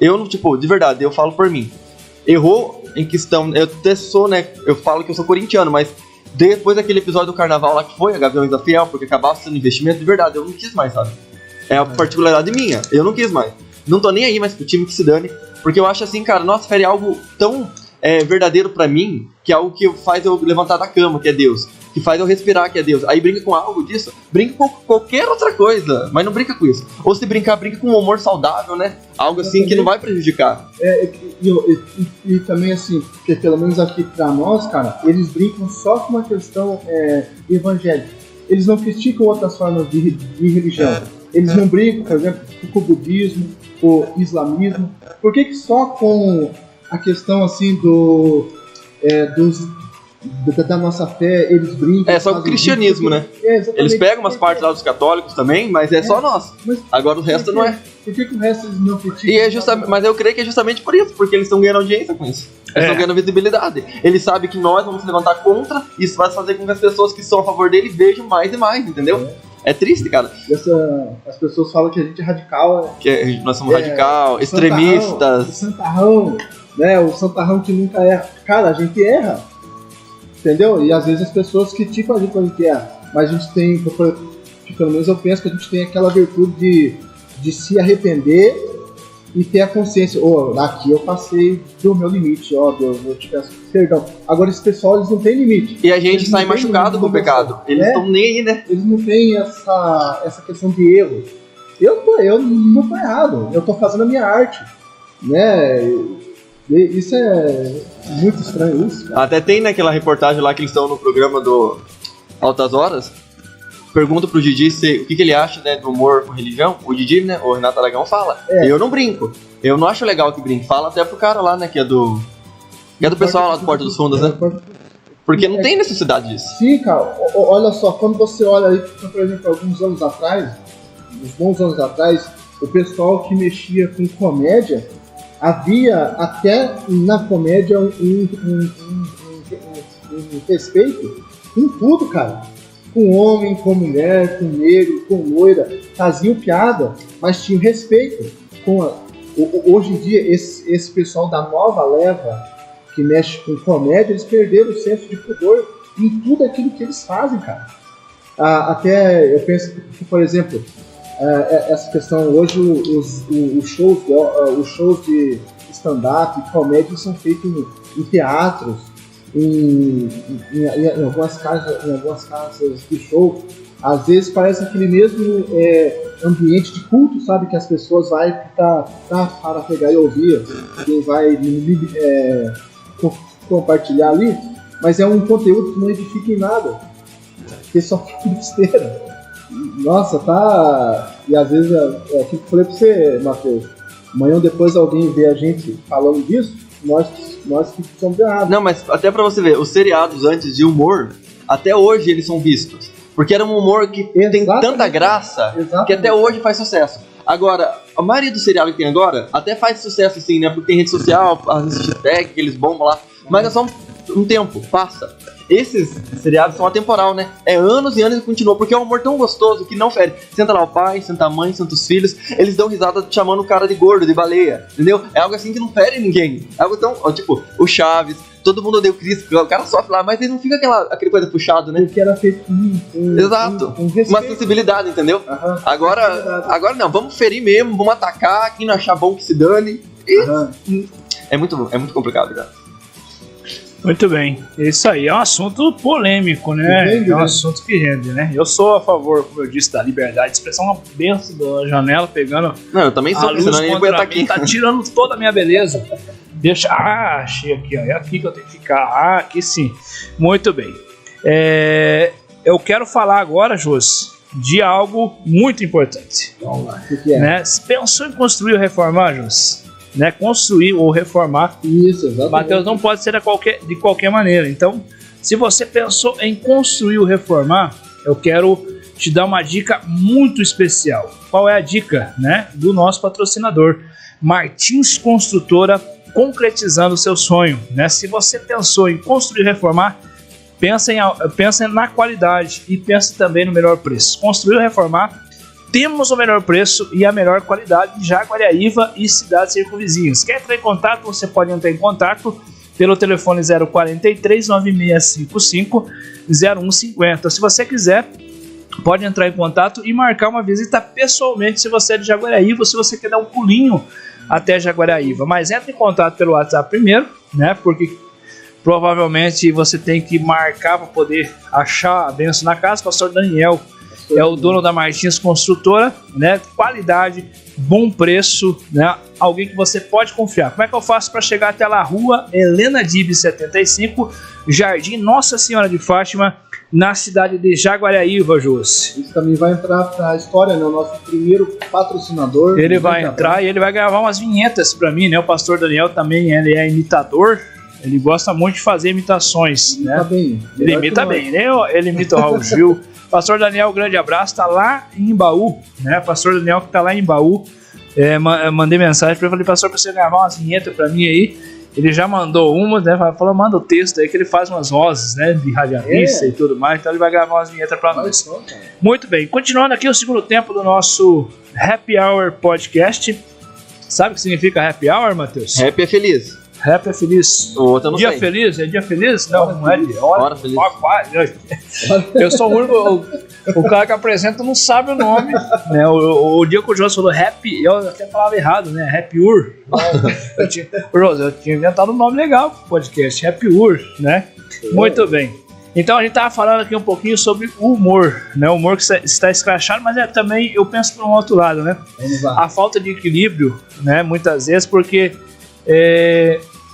eu não, tipo, de verdade, eu falo por mim. Errou em questão, eu até sou, né, eu falo que eu sou corintiano, mas depois daquele episódio do carnaval lá que foi, a Gaviões da Fiel, porque acabava sendo investimento, de verdade, eu não quis mais, sabe? É a particularidade minha, eu não quis mais. Não tô nem aí mais pro time que se dane, porque eu acho assim, cara, nossa, férias é algo tão verdadeiro pra mim, que é algo que faz eu levantar da cama, que é Deus. Que faz eu respirar, que é Deus. Aí brinca com algo disso, brinca com qualquer outra coisa, mas não brinca com isso. Ou se brincar, brinca com um humor saudável, né? Algo assim que não vai prejudicar. E também assim, porque pelo menos aqui pra nós, cara, eles brincam só com uma questão evangélica. Eles não criticam outras formas de religião. Eles não brincam, por exemplo, com o budismo, com o islamismo. Por que só com a questão assim da nossa fé, eles brincam. É só o cristianismo, né? Eles pegam umas partes lá dos católicos também, mas só nós. Agora o resto não é. Por que o resto eles não criticam? Mas eu creio que é justamente por isso, porque eles estão ganhando audiência com isso. Eles estão ganhando visibilidade. Eles sabem que nós vamos se levantar contra, isso vai fazer com que as pessoas que são a favor dele vejam mais e mais, entendeu? É triste, cara. As pessoas falam que a gente é radical. Que nós somos radical, extremistas. O santarrão, né? O santarrão que nunca erra. Cara, a gente erra. Entendeu? E às vezes as pessoas criticam a gente quando a gente erra. Mas a gente tem, pelo menos eu penso que a gente tem aquela virtude de se arrepender e ter a consciência. Aqui eu passei do meu limite, Deus, eu te peço perdão. Agora esse pessoal, eles não têm limite. E a gente sai machucado com o pecado. Eles estão nem aí, né? Eles não têm essa questão de erro. Eu não tô errado. Eu tô fazendo a minha arte. Né? Isso é muito estranho, isso, cara. Até tem naquela reportagem lá que eles estão no programa do Altas Horas. Pergunta pro Didi o que ele acha, né, do humor com religião. O Didi, né, o Renato Aragão fala. Eu não brinco. Eu não acho legal que brinque. Fala até pro cara lá, né, que é do pessoal lá do Porta dos Fundos, né? Porque não tem necessidade disso. Sim, cara. Olha só, quando você olha aí, por exemplo, alguns anos atrás, uns bons anos atrás, o pessoal que mexia com comédia, havia até na comédia um respeito com tudo, cara. Com homem, com mulher, com negro, com loira. Faziam piada, mas tinham respeito. Hoje em dia, esse pessoal da nova leva que mexe com comédia, eles perderam o senso de pudor em tudo aquilo que eles fazem, cara. Até eu penso que, por exemplo, essa questão, hoje os shows de stand-up e comédia são feitos em teatros, em algumas casas de show. Às vezes parece aquele mesmo ambiente de culto, sabe? Que as pessoas vão para pegar e ouvir, quem vai compartilhar ali, mas é um conteúdo que não edifica em nada, que só fica besteira. Nossa, tá. E às vezes é aquilo que eu falei pra você, Matheus. Amanhã ou depois alguém vê a gente falando disso, nós que somos errados. Não, mas até pra você ver, os seriados antes de humor, até hoje eles são vistos. Porque era um humor que tem tanta graça que até hoje faz sucesso. Agora, a maioria dos seriados que tem agora até faz sucesso sim, né? Porque tem rede social, as hashtags que eles bombam lá. Mas é só um tempo, passa. Esses seriados são atemporal, né? É anos e anos e continua, porque é um humor tão gostoso que não fere. Senta lá o pai, senta a mãe, senta os filhos, eles dão risada chamando o cara de gordo, de baleia, entendeu? É algo assim que não fere ninguém. É algo tão, tipo, o Chaves, todo mundo odeia o Chris, o cara sofre lá, mas ele não fica aquele coisa puxado, né? Porque era feito exato, uma sensibilidade, entendeu? Uhum. Agora não, vamos ferir mesmo, vamos atacar, quem não achar bom que se dane. E é muito complicado, cara. Muito bem, isso aí é um assunto polêmico, né? É um assunto que rende, né? Eu sou a favor, como eu disse, da liberdade de expressão, uma benção da janela pegando. Não, eu também sou, senão nem vou estar aqui. Tá tirando toda a minha beleza. Deixa. achei aqui, ó. É aqui que eu tenho que ficar. Aqui sim. Muito bem. Eu quero falar agora, Jôs, de algo muito importante. Vamos lá, o que é? Né? Você pensou em construir ou reformar, Jôs? Né? Construir ou reformar. Isso, exatamente. Mateus, não pode ser de qualquer maneira. Então, Se você pensou em construir ou reformar, eu quero te dar uma dica muito especial. Qual é a dica, né? Do nosso patrocinador, Martins Construtora, concretizando o seu sonho, né? Se você pensou em construir e reformar, pensa na qualidade e pense também no melhor preço. Construir ou reformar, temos o melhor preço e a melhor qualidade de Jaguariaíva e cidades circunvizinhas. Quer entrar em contato? Você pode entrar em contato pelo telefone 043 9655 0150. Se você quiser, pode entrar em contato e marcar uma visita pessoalmente se você é de Jaguariaíva ou se você quer dar um pulinho até Jaguariaíva. Mas entre em contato pelo WhatsApp primeiro, né? Porque provavelmente você tem que marcar para poder achar a benção na casa. O pastor Daniel é o dono da Martins Construtora, né? Qualidade, bom preço, né? Alguém que você pode confiar. Como é que eu faço para chegar até lá? Rua Helena Dib 75, Jardim Nossa Senhora de Fátima, na cidade de Jaguariaíva, José. Isso também vai entrar na história, né? O nosso primeiro patrocinador. Ele vai entrar e ele vai gravar umas vinhetas para mim, né? O pastor Daniel também, ele é imitador. Ele gosta muito de fazer imitações, Ele né? imita bem. Ele imita bem, né? Ele imita o Raul Gil. Pastor Daniel, grande abraço, tá lá em Embaú, né? Pastor Daniel que tá lá em Embaú. Mandei mensagem para ele, falei, pastor, pra você gravar umas vinhetas para mim aí. Ele já mandou uma, né? Falou, manda o texto aí que ele faz umas vozes, né? De radialista e tudo mais. Então ele vai gravar umas vinhetas para nós. Muito bem, continuando aqui o segundo tempo do nosso Happy Hour Podcast. Sabe o que significa Happy Hour, Matheus? Happy é feliz. Happy é feliz. O outro eu não Dia sei. feliz? É dia feliz? Não, não é dia. Hora feliz. Eu sou o único. O cara que apresenta não sabe o nome. Né? O dia que o José falou Happy, eu até falava errado, né? Happy Hour. Eu tinha inventado um nome legal pro podcast, Happy Hour, né? Muito bem. Então a gente tava falando aqui um pouquinho sobre o humor, né? O humor que está escrachado, mas também eu penso por um outro lado, né? A falta de equilíbrio, né? Muitas vezes, porque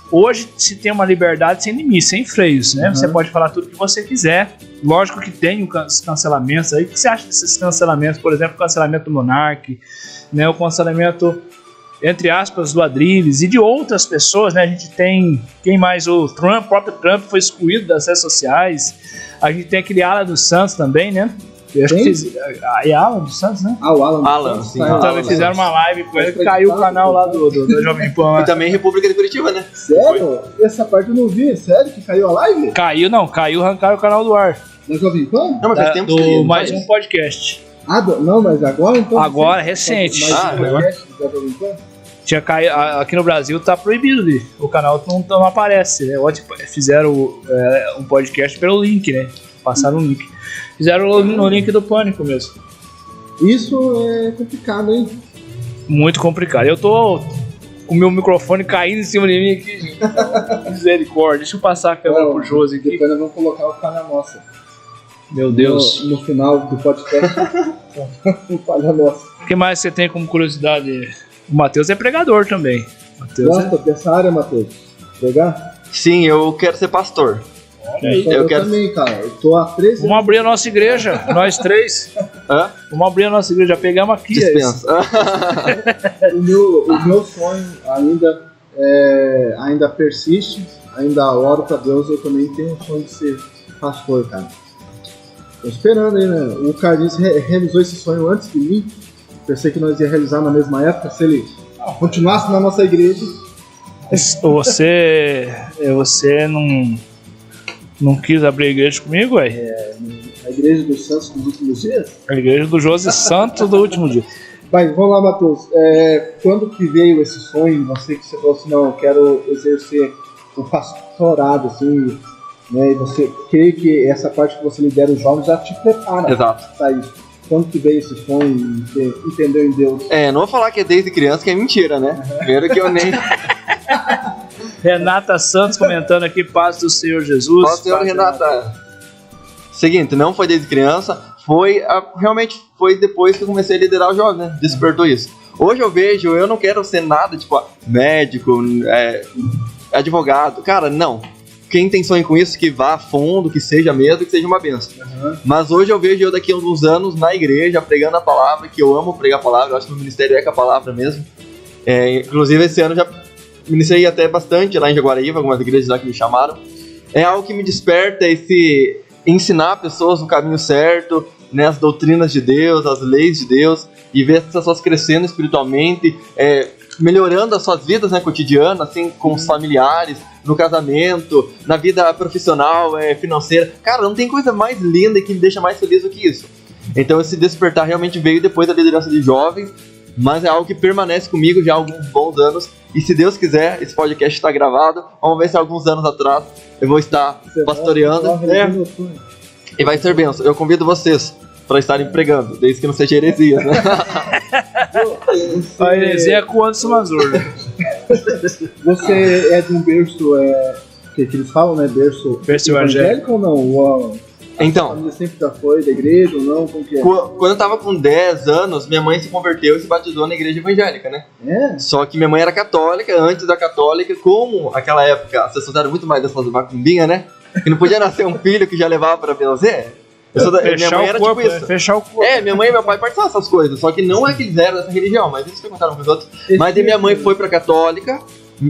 hoje se tem uma liberdade sem limites, sem freios, né? Você pode falar tudo que você quiser. Lógico que tem os cancelamentos aí. O que você acha desses cancelamentos? Por exemplo, o cancelamento do Monark, né? O cancelamento, entre aspas, do Adrilles e de outras pessoas, né? A gente tem, quem mais? O próprio Trump foi excluído das redes sociais. A gente tem aquele Alan dos Santos também, né? Eu acho que é Alan dos Santos, né? Ah, o Alan Santos, sim. Então eles fizeram uma live com ele, caiu o canal lá do Jovem Pan. E também República de Curitiba, né? Sério? Essa parte eu não vi. Sério que caiu a live? Caiu, arrancaram o canal do ar. Na Jovem Pan? Não, mas faz tempo que Do mais um podcast. Não, mas agora então? Agora, recente. Podcast da Jovem Pan? Tinha caído, aqui no Brasil tá proibido, o canal não aparece, né? Fizeram um podcast pelo link, né? Passaram o link. Fizeram no link do Pânico mesmo. Isso é complicado, hein? Muito complicado. Eu tô com o meu microfone caindo em cima de mim aqui, gente. Misericórdia. Deixa eu passar a câmera pro Josi aqui. Depois nós vamos colocar o Falha Nossa. Meu Deus. No final do podcast, o Falha Nossa. O que mais você tem como curiosidade? O Matheus é pregador também. Gosta dessa área, Matheus? Pregar? Sim, eu quero ser pastor. Eu quero também, cara. Eu tô há 13 anos. Vamos abrir a nossa igreja, nós três. Hã? Vamos abrir a nossa igreja, já pegamos aqui. Dispensa. O meu sonho ainda persiste, ainda oro pra Deus. Eu também tenho o sonho de ser pastor, cara. Tô esperando aí, né? O Carlinhos realizou esse sonho antes de mim. Pensei que nós ia realizar na mesma época, se ele continuasse na nossa igreja. Você não quis abrir a igreja comigo, ué? A igreja dos Santos dos últimos dias? A igreja do José Santos do último dia. Mas vamos lá, Matheus. Quando que veio esse sonho? Você que você falou assim, não, eu quero exercer o pastorado, assim, né? E você crê que essa parte que você lidera os jovens já te prepara. Exato. Pra isso. Quando que veio esse sonho? Você entendeu em Deus? Não vou falar que é desde criança, que é mentira, né? Primeiro que eu nem... Renata Santos comentando aqui, paz do Senhor Jesus. Paz do Senhor, Renata. Seguinte, não foi desde criança, realmente foi depois que eu comecei a liderar o jovem, né? Despertou isso. Hoje eu não quero ser nada, tipo, médico, advogado. Cara, não. Quem tem sonho com isso, que vá a fundo, que seja mesmo, que seja uma bênção. Mas hoje eu vejo eu daqui a uns anos na igreja, pregando a palavra, que eu amo pregar a palavra, eu acho que o ministério é com a palavra mesmo. Inclusive esse ano já ministrei até bastante lá em Jaguariaíva, algumas igrejas lá que me chamaram. é algo que me desperta esse ensinar pessoas no caminho certo, né, as doutrinas de Deus, as leis de Deus, e ver essas pessoas crescendo espiritualmente, melhorando as suas vidas, né, cotidianas, assim, com os familiares, no casamento, na vida profissional, financeira. Cara, não tem coisa mais linda e que me deixa mais feliz do que isso. Então esse despertar realmente veio depois da liderança de jovens, mas é algo que permanece comigo já há alguns bons anos. E se Deus quiser, esse podcast está gravado. Vamos ver se alguns anos atrás eu vou estar pastoreando. E vai ser bênção. Eu convido vocês para estarem pregando, desde que não seja heresia, né? A heresia é com o Anderson Mazur. Você é de um berço, que eles falam, né? Berço evangélico ou não? Então, a família sempre já foi da igreja ou não? Como que é? Quando eu tava com 10 anos, minha mãe se converteu e se batizou na igreja evangélica, né? Só que minha mãe era católica, antes da católica, como naquela época as pessoas eram muito mais dessas macumbinhas, né? Que não podia nascer um filho que já levava pra benzer. Minha mãe era corpo, tipo isso. Fechar o corpo. Minha mãe e meu pai participavam dessas coisas, só que não é que eles eram dessa religião, mas eles frequentaram com os outros. Mas aí minha mãe foi pra católica,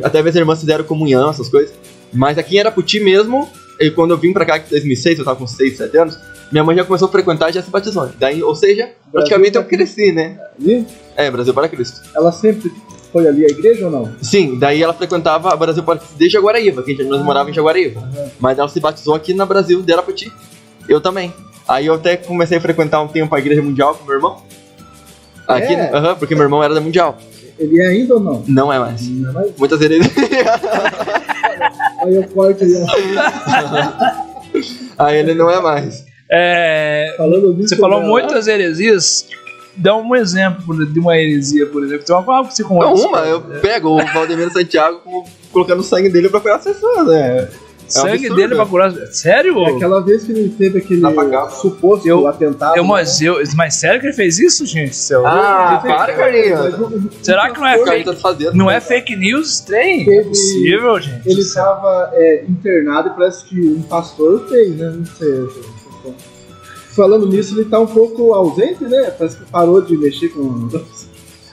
até minhas irmãs fizeram comunhão, essas coisas. Mas aqui em Araputi mesmo, e quando eu vim pra cá em 2006, eu tava com 6, 7 anos, minha mãe já começou a frequentar e já se batizou. Daí, ou seja, praticamente eu cresci, né? Brasil para Cristo. Ela sempre foi ali a igreja ou não? Sim, daí ela frequentava Brasil para Cristo desde Jaguaraíva, que nós morávamos em Jaguaraíva. Mas ela se batizou aqui na Brasil de Araputi. Eu também. Aí eu até comecei a frequentar um tempo a Igreja Mundial com meu irmão. Aqui, porque meu irmão era da Mundial. Ele é ainda ou não? Não é mais. Não é mais? Muitas heresias. Aí eu corto aí. Aí ele não é mais. Você falou muitas heresias. Dá um exemplo de uma heresia, por exemplo. Tem algo que você conhece. Eu pego o Valdemiro Santiago colocando o sangue dele pra curar as pessoas, né? Sangue dele pra curar. Sério? Aquela vez que ele teve aquele suposto atentado. Mas sério que ele fez isso, gente? Para, Carlinhos. Será que não é fake? Não é fake news? Tem? É possível, gente. Ele estava internado e parece que um pastor fez, né? Não sei. Falando nisso, ele tá um pouco ausente, né? Parece que parou de mexer com.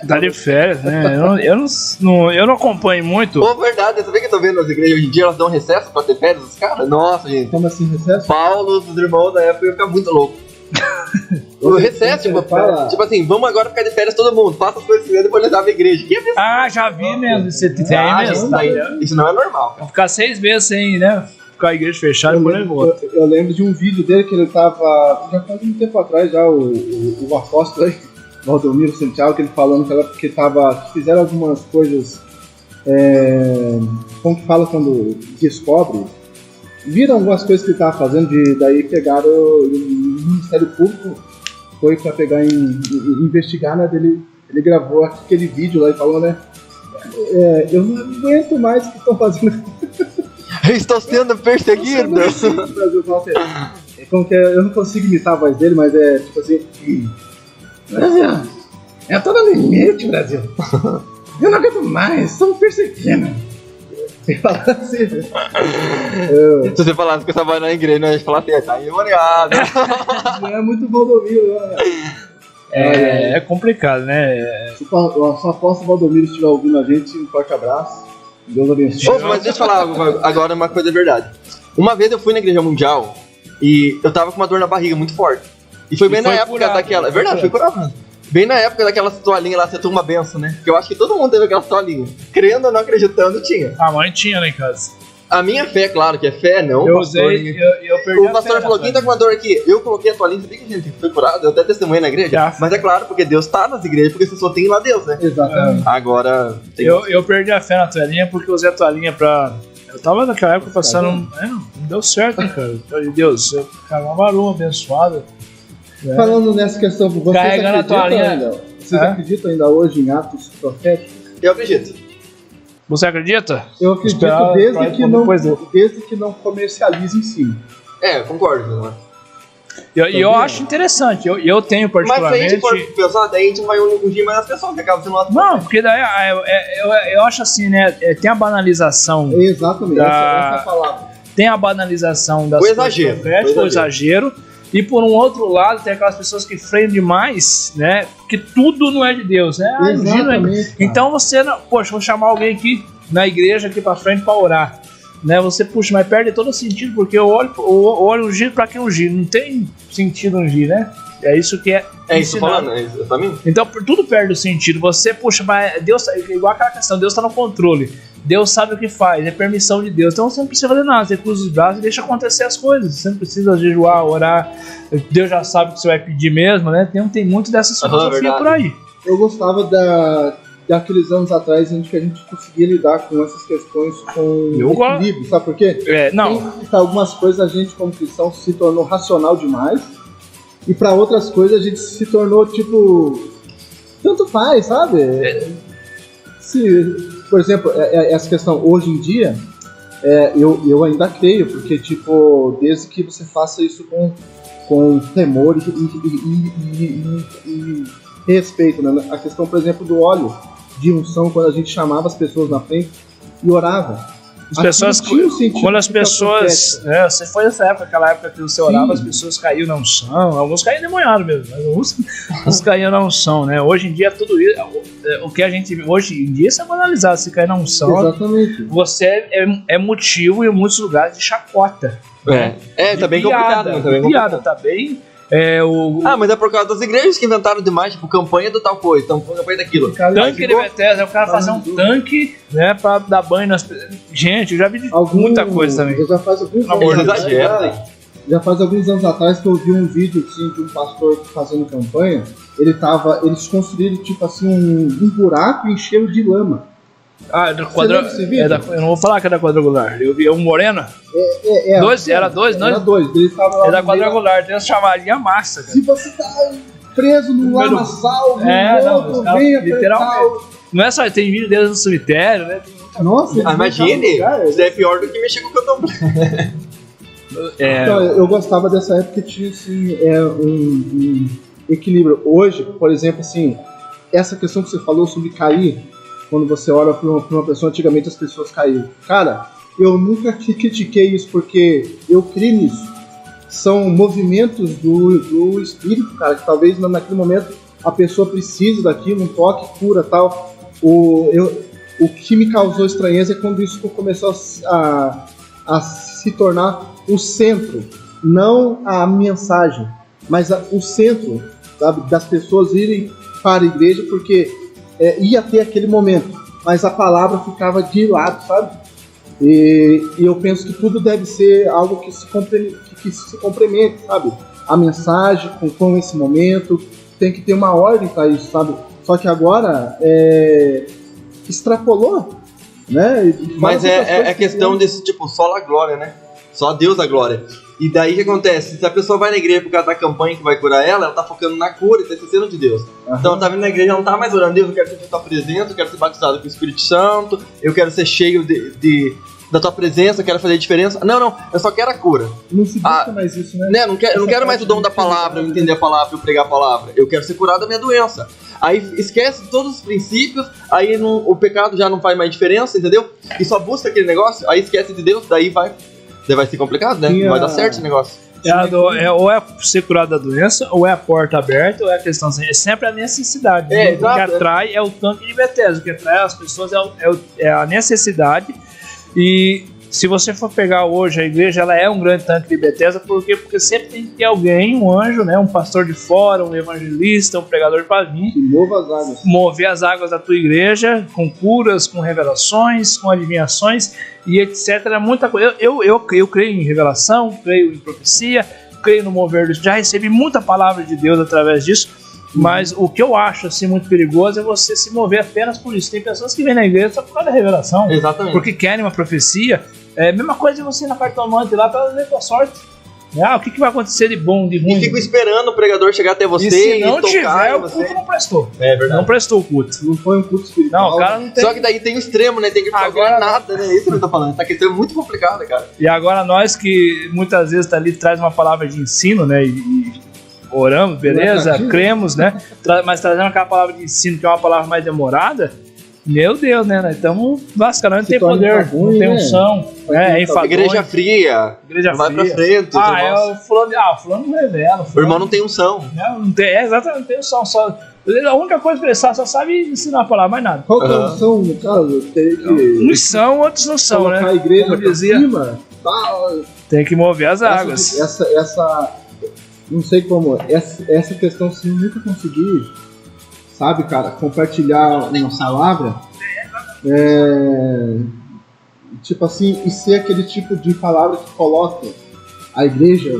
Tá de férias, né? Eu não acompanho muito. Verdade, você vê que eu tô vendo as igrejas hoje em dia, elas dão recesso pra ter férias dos caras? Nossa, gente. Como assim, recesso? Paulo, os irmãos da época iam ficar muito louco. O recesso, tipo assim, vamos agora ficar de férias todo mundo, faça as coisas e depois levava a igreja. Já vi mesmo, você tem mesmo. Isso não é normal. Vou ficar 6 meses sem, né? Ficar a igreja fechada e depois ele volta. Eu lembro de um vídeo dele que ele tava, já faz um tempo atrás, já o apóstolo aí, Valdemiro Santiago, que ele falando que fizeram algumas coisas, como que fala quando descobre, viram algumas coisas que ele estava fazendo, daí pegaram o Ministério Público, foi para pegar e investigar, né, ele gravou aquele vídeo lá e falou, né, eu não aguento mais o que estão fazendo. Estou sendo perseguido. Eu não consigo imitar a voz dele, mas é tipo assim... Brasil, eu tô no limite, Brasil. Eu não aguento mais, estão me perseguindo. Você fala assim. Se você falasse que eu tava na igreja, a gente falasse assim, tá endemoniado. Não é muito Valdomiro, né? É complicado, né? Se a aposta Valdomiro estiver ouvindo a gente, um forte abraço. Deus abençoe. Mas deixa eu falar agora uma coisa verdade. Uma vez eu fui na Igreja Mundial e eu tava com uma dor na barriga muito forte. E foi bem na época curado, daquela... É verdade, foi curado. Bem na época daquelas toalhinhas lá, você toma uma benção, né? Porque eu acho que todo mundo teve aquelas toalhinhas. Crendo ou não acreditando, tinha. A mãe tinha lá em casa. A minha fé, claro que é fé, não. Eu usei, eu perdi o pastor falou, quem tá com uma dor aqui? Eu coloquei a toalhinha, sabia que a gente foi curado? Eu até testemunhei na igreja. Mas é claro, porque Deus tá nas igrejas, porque você só tem lá Deus, né? Exatamente. Agora... Eu perdi a fé na toalhinha porque eu usei a toalhinha pra... Eu tava naquela época passando... não deu certo, hein, cara. Falei, Deus, eu ficava uma barulho abençoada. Falando nessa questão, vocês acreditam ainda hoje em atos proféticos? Eu acredito. Você acredita? Eu acredito desde que não comercialize em si. Eu concordo, né? Eu acho interessante, eu tenho particularmente... Mas se a gente for pensar, daí a gente não vai ungir mais as pessoas, que acaba sendo uma... Não, porque daí eu acho assim, né, tem a banalização... Exatamente, essa é a palavra. Tem a banalização das coisas proféticas, o exagero, e por um outro lado tem aquelas pessoas que freiam demais, né, porque tudo não é de Deus, né? Exatamente. Então você, vou chamar alguém aqui na igreja aqui pra frente pra orar. né? Você puxa, mas perde todo o sentido, porque o óleo ungir para que ungir? Não tem sentido ungir, né? É isso que é. É isso falando, é isso pra mim? Então tudo perde o sentido. Você puxa, mas Deus, igual aquela questão, Deus está no controle. Deus sabe o que faz, é permissão de Deus. Então você não precisa fazer nada, você cruza os braços e deixa acontecer as coisas. Você não precisa jejuar, orar. Deus já sabe o que você vai pedir mesmo, né? Tem muito dessa filosofia por aí. Eu gostava daqueles anos atrás em que a gente conseguia lidar com essas questões com equilíbrio, sabe por quê? Não. Algumas coisas a gente, como cristão, se tornou racional demais, e para outras coisas a gente se tornou, tipo, tanto faz, sabe? Por exemplo, essa questão, hoje em dia, eu ainda creio, porque, tipo, desde que você faça isso com temor e respeito, né? A questão, por exemplo, do óleo de unção, quando a gente chamava as pessoas na frente e orava. As pessoas, quando as pessoas, você foi nessa época, aquela época que você orava, as pessoas caíam na unção, alguns caíam demoniados mesmo, mas alguns caíam na unção, né? Hoje em dia tudo isso, o que a gente hoje em dia isso é banalizado, se cair na unção, exatamente. Você é motivo em muitos lugares de chacota. Tá bem complicado, tá bem. Mas é por causa das igrejas que inventaram demais, tipo, campanha do tal coisa, campanha daquilo. Tanque de Bethesda, é o cara fazer um tanque, né, pra dar banho nas pessoas. Gente, eu já vi muita coisa também. Já faz alguns anos atrás que eu vi um vídeo assim, de um pastor fazendo campanha. Eles construíram tipo assim um buraco e encheram de lama. Eu não vou falar que é da quadrangular. Eu vi um morena. Era dois, não? Era dois. É da quadrangular, tem essa chamadinha massa. Cara. Se você tá preso no lamaçal, literalmente. Não é só, tem vídeo deles no cemitério, né? Nossa, imagine, isso é pior do que mexer com o candomblé. Então, eu gostava dessa época que tinha assim, um equilíbrio. Hoje, por exemplo, assim, essa questão que você falou sobre cair, quando você ora para uma pessoa, antigamente as pessoas caíam. Cara, eu nunca critiquei isso porque eu creio nisso. São movimentos do espírito, cara, que talvez naquele momento a pessoa precise daquilo, um toque, cura, tal. O que me causou estranheza é quando isso começou a se tornar o centro, não a mensagem, mas o centro, sabe, das pessoas irem para a igreja porque ia ter aquele momento, mas a palavra ficava de lado, sabe? E eu penso que tudo deve ser algo que se complemente, sabe? A mensagem com esse momento, tem que ter uma ordem para isso, sabe? Só que agora extrapolou, né? Mas é questão desse tipo, só a glória, né? Só a Deus a glória. E daí o que acontece? Se a pessoa vai na igreja por causa da campanha que vai curar ela tá focando na cura e tá esquecendo de Deus. Então ela tá vindo na igreja, ela não tá mais orando, Deus, eu quero sentir tua presença, eu quero ser batizado com o Espírito Santo, eu quero ser cheio da tua presença, eu quero fazer diferença. Não, eu só quero a cura. Não se busca mais isso, né? Eu não quero mais o dom da palavra, eu entender a palavra, eu pregar a palavra. Eu quero ser curado da minha doença. Aí esquece todos os princípios, aí o pecado já não faz mais diferença, entendeu? E só busca aquele negócio, aí esquece de Deus, daí vai ser complicado, né? Não vai dar certo esse negócio. Ou é ser curado da doença, ou é a porta aberta, ou é a questão assim, é sempre a necessidade. O que atrai é o tanque de Bethesda, o que atrai as pessoas é a necessidade. E se você for pegar hoje a igreja, ela é um grande tanque de Bethesda, por quê? Porque sempre tem que ter alguém, um anjo, né, um pastor de fora, um evangelista, um pregador para vir, que mova as águas. Mover as águas da tua igreja, com curas, com revelações, com adivinhações e etc. Muita coisa. Eu creio em revelação, creio em profecia, creio no mover do... Já recebi muita palavra de Deus através disso. Mas o que eu acho assim, muito perigoso é você se mover apenas por isso. Tem pessoas que vêm na igreja só por causa da revelação. Exatamente. Porque querem uma profecia. É a mesma coisa de você ir na cartomante lá para ver a sorte. O que vai acontecer de bom, de ruim? E fico esperando o pregador chegar até você e se não tocar tiver, o culto não prestou. É verdade. Não prestou o culto. Não foi um culto espiritual. Não, o cara não tem... Só que daí tem o extremo, né? Tem que fazer nada, né? Isso que eu tô falando. Essa questão é muito complicada, cara. E agora nós que muitas vezes tá ali, traz uma palavra de ensino, né? E oramos, beleza, cremos, né? Mas trazendo aquela palavra de ensino, que é uma palavra mais demorada, meu Deus, né? Então, basicamente não tem poder, não tem unção, né? Igreja fria, vai pra frente. O fulano não revela. O irmão não tem unção. Não tem, exatamente, não tem unção. Só A única coisa que ele só sabe ensinar a palavra, mais nada. Qual que é a missão, no caso? Tem que Uns são, outros não são, né? colocar a igreja Como pra dizia, cima, tal. tem que mover as águas. Essa não sei como, essa questão sim eu nunca consegui, sabe, cara, compartilhar uma palavra, tipo assim, e ser aquele tipo de palavra que coloca a igreja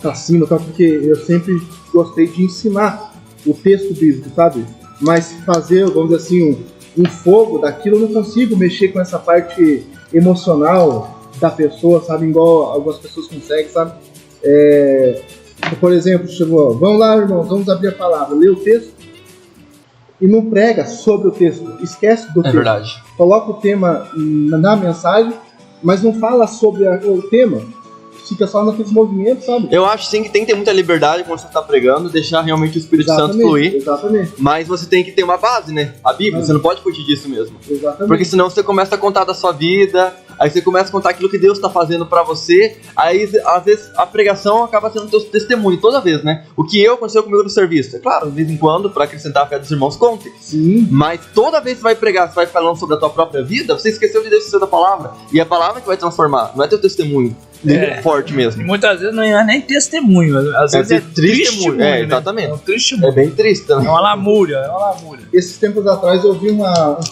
pra cima, tá? Porque eu sempre gostei de ensinar o texto bíblico, sabe? Mas fazer, vamos dizer assim, um fogo daquilo, eu não consigo mexer com essa parte emocional da pessoa, sabe? Igual algumas pessoas conseguem, sabe? Por exemplo, chegou, vamos lá, irmãos, vamos abrir a palavra, lê o texto e não prega sobre o texto, esquece do texto. É verdade. Coloca o tema na mensagem, mas não fala sobre o tema, fica só naqueles movimentos, sabe? Eu acho sim que tem que ter muita liberdade quando você está pregando, deixar realmente o Espírito Santo fluir. Exatamente. Mas você tem que ter uma base, né? A Bíblia, você não pode fugir disso mesmo. Exatamente. Porque senão você começa a contar da sua vida, aí você começa a contar aquilo que Deus está fazendo pra você, aí às vezes a pregação acaba sendo teu testemunho, toda vez, né? O que aconteceu comigo no serviço. É claro, de vez em quando, pra acrescentar a fé dos irmãos, conte. Sim. Mas toda vez que você vai pregar, você vai falando sobre a tua própria vida, você esqueceu de Deus da palavra. E a palavra que vai transformar, não é teu testemunho. Forte mesmo. E muitas vezes não é nem testemunho, às vezes é testemunho. Né? Exatamente. É um testemunho. É bem triste também. É uma lamúria, Esses tempos atrás eu vi um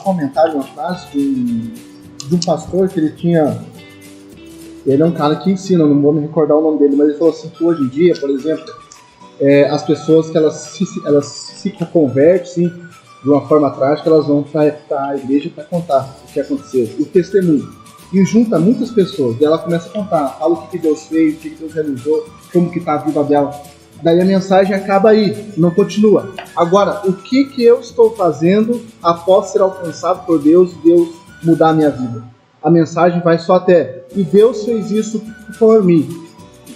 comentário, uma frase de um pastor que ele tinha. Ele é um cara que ensina, não vou me recordar o nome dele, mas ele falou assim que hoje em dia, por exemplo, as pessoas que elas se convertem, sim, de uma forma trágica, elas vão para a igreja para contar o que aconteceu, o testemunho. E junta muitas pessoas, e ela começa a contar, fala o que Deus fez, o que Deus realizou, como que está a vida dela. Daí a mensagem acaba aí, não continua. Agora, o que eu estou fazendo após ser alcançado por Deus e Deus mudar a minha vida? A mensagem vai só até, e Deus fez isso por mim.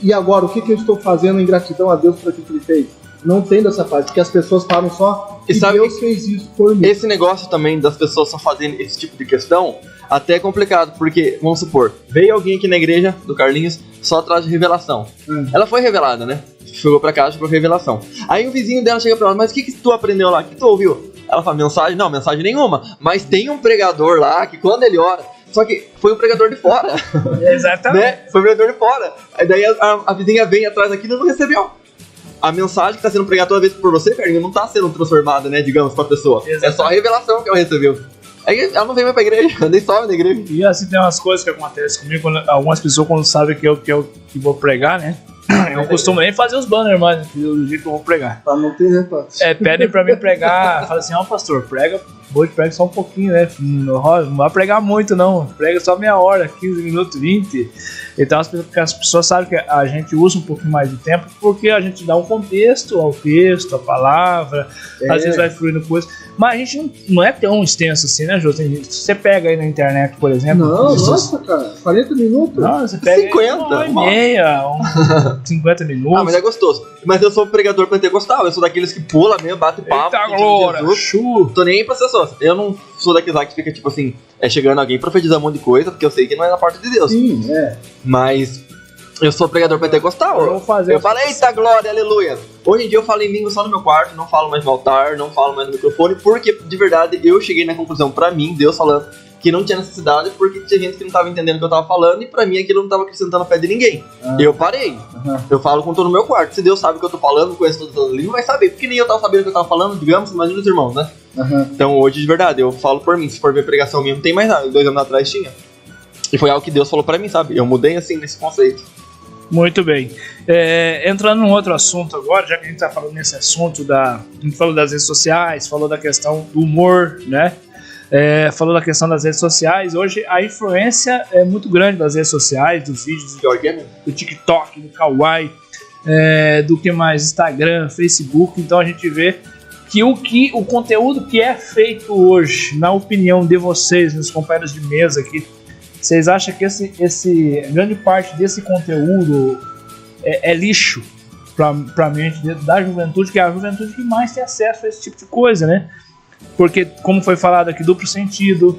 E agora, o que eu estou fazendo em gratidão a Deus por aquilo que Ele fez? Não tem dessa parte, porque as pessoas falam só que Deus fez isso por mim. Esse negócio também das pessoas só fazendo esse tipo de questão, até é complicado, porque, vamos supor, veio alguém aqui na igreja do Carlinhos só atrás de revelação. Ela foi revelada, né? Chegou pra casa, chegou revelação. Aí o vizinho dela chega pra ela, mas o que tu aprendeu lá? O que tu ouviu? Ela fala, mensagem? Não, mensagem nenhuma. Mas tem um pregador lá que quando ele ora, só que foi um pregador de fora. Exatamente. Né? Foi um pregador de fora. Aí daí a vizinha vem atrás aqui e não recebeu. A mensagem que está sendo pregada toda vez por você, Carlinhos, não está sendo transformada, né, digamos, para a pessoa. Exatamente. É só a revelação que ela recebeu. Aí ela não vem mais pra igreja, nem sobe na igreja. E assim tem umas coisas que acontecem comigo, quando algumas pessoas quando sabem que eu vou pregar, né? Eu costumo nem fazer os banners mais do jeito que eu vou pregar. Pra não ter repasse. Pedem pra mim pregar, fala assim, pastor, prega só um pouquinho, né? Não vai pregar muito não, prega só meia hora, 15 minutos, 20. Então as pessoas sabem que a gente usa um pouquinho mais de tempo porque a gente dá um contexto ao texto, à palavra, às vezes vai fluindo coisa. Mas a gente não é tão extenso assim, né, Jô? Você pega aí na internet, por exemplo. Não, nossa, cara, 40 minutos? Não, você pega 50, uma hora e meia, 50 minutos. Ah, mas é gostoso. Mas eu sou pregador pentecostal, eu sou daqueles que pula mesmo, bate papo. Eita glória, tô nem aí pra pessoas. Eu não sou daqueles lá que fica tipo assim, chegando alguém profetizando um monte de coisa, porque eu sei que não é na parte de Deus. Sim, é. Mas eu sou pregador pentecostal. Eu falo, eita glória, aleluia. Hoje em dia eu falo em língua só no meu quarto, não falo mais no altar, não falo mais no microfone, porque de verdade eu cheguei na conclusão, pra mim, Deus falando que não tinha necessidade, porque tinha gente que não tava entendendo o que eu tava falando, e pra mim aquilo não tava acrescentando a fé de ninguém. Eu parei. Eu falo com todo no meu quarto. Se Deus sabe o que eu tô falando, conhece todas as línguas, vai saber, porque nem eu tava sabendo o que eu tava falando, digamos, imagina os irmãos, né? Então hoje, de verdade, eu falo por mim, se for ver pregação minha, não tem mais nada, 2 anos atrás tinha. E foi algo que Deus falou pra mim, sabe? Eu mudei assim, nesse conceito. Muito bem. Entrando num outro assunto agora, já que a gente tá falando nesse assunto a gente falou das redes sociais, falou da questão do humor, né? Falou da questão das redes sociais. Hoje a influência é muito grande das redes sociais, dos vídeos do TikTok, do Kawaii, do que mais? Instagram, Facebook. Então a gente vê que o conteúdo que é feito hoje, na opinião de vocês, meus companheiros de mesa aqui, vocês acham que esse grande parte desse conteúdo é lixo pra mente da juventude, que é a juventude que mais tem acesso a esse tipo de coisa, né? Porque, como foi falado aqui, duplo sentido,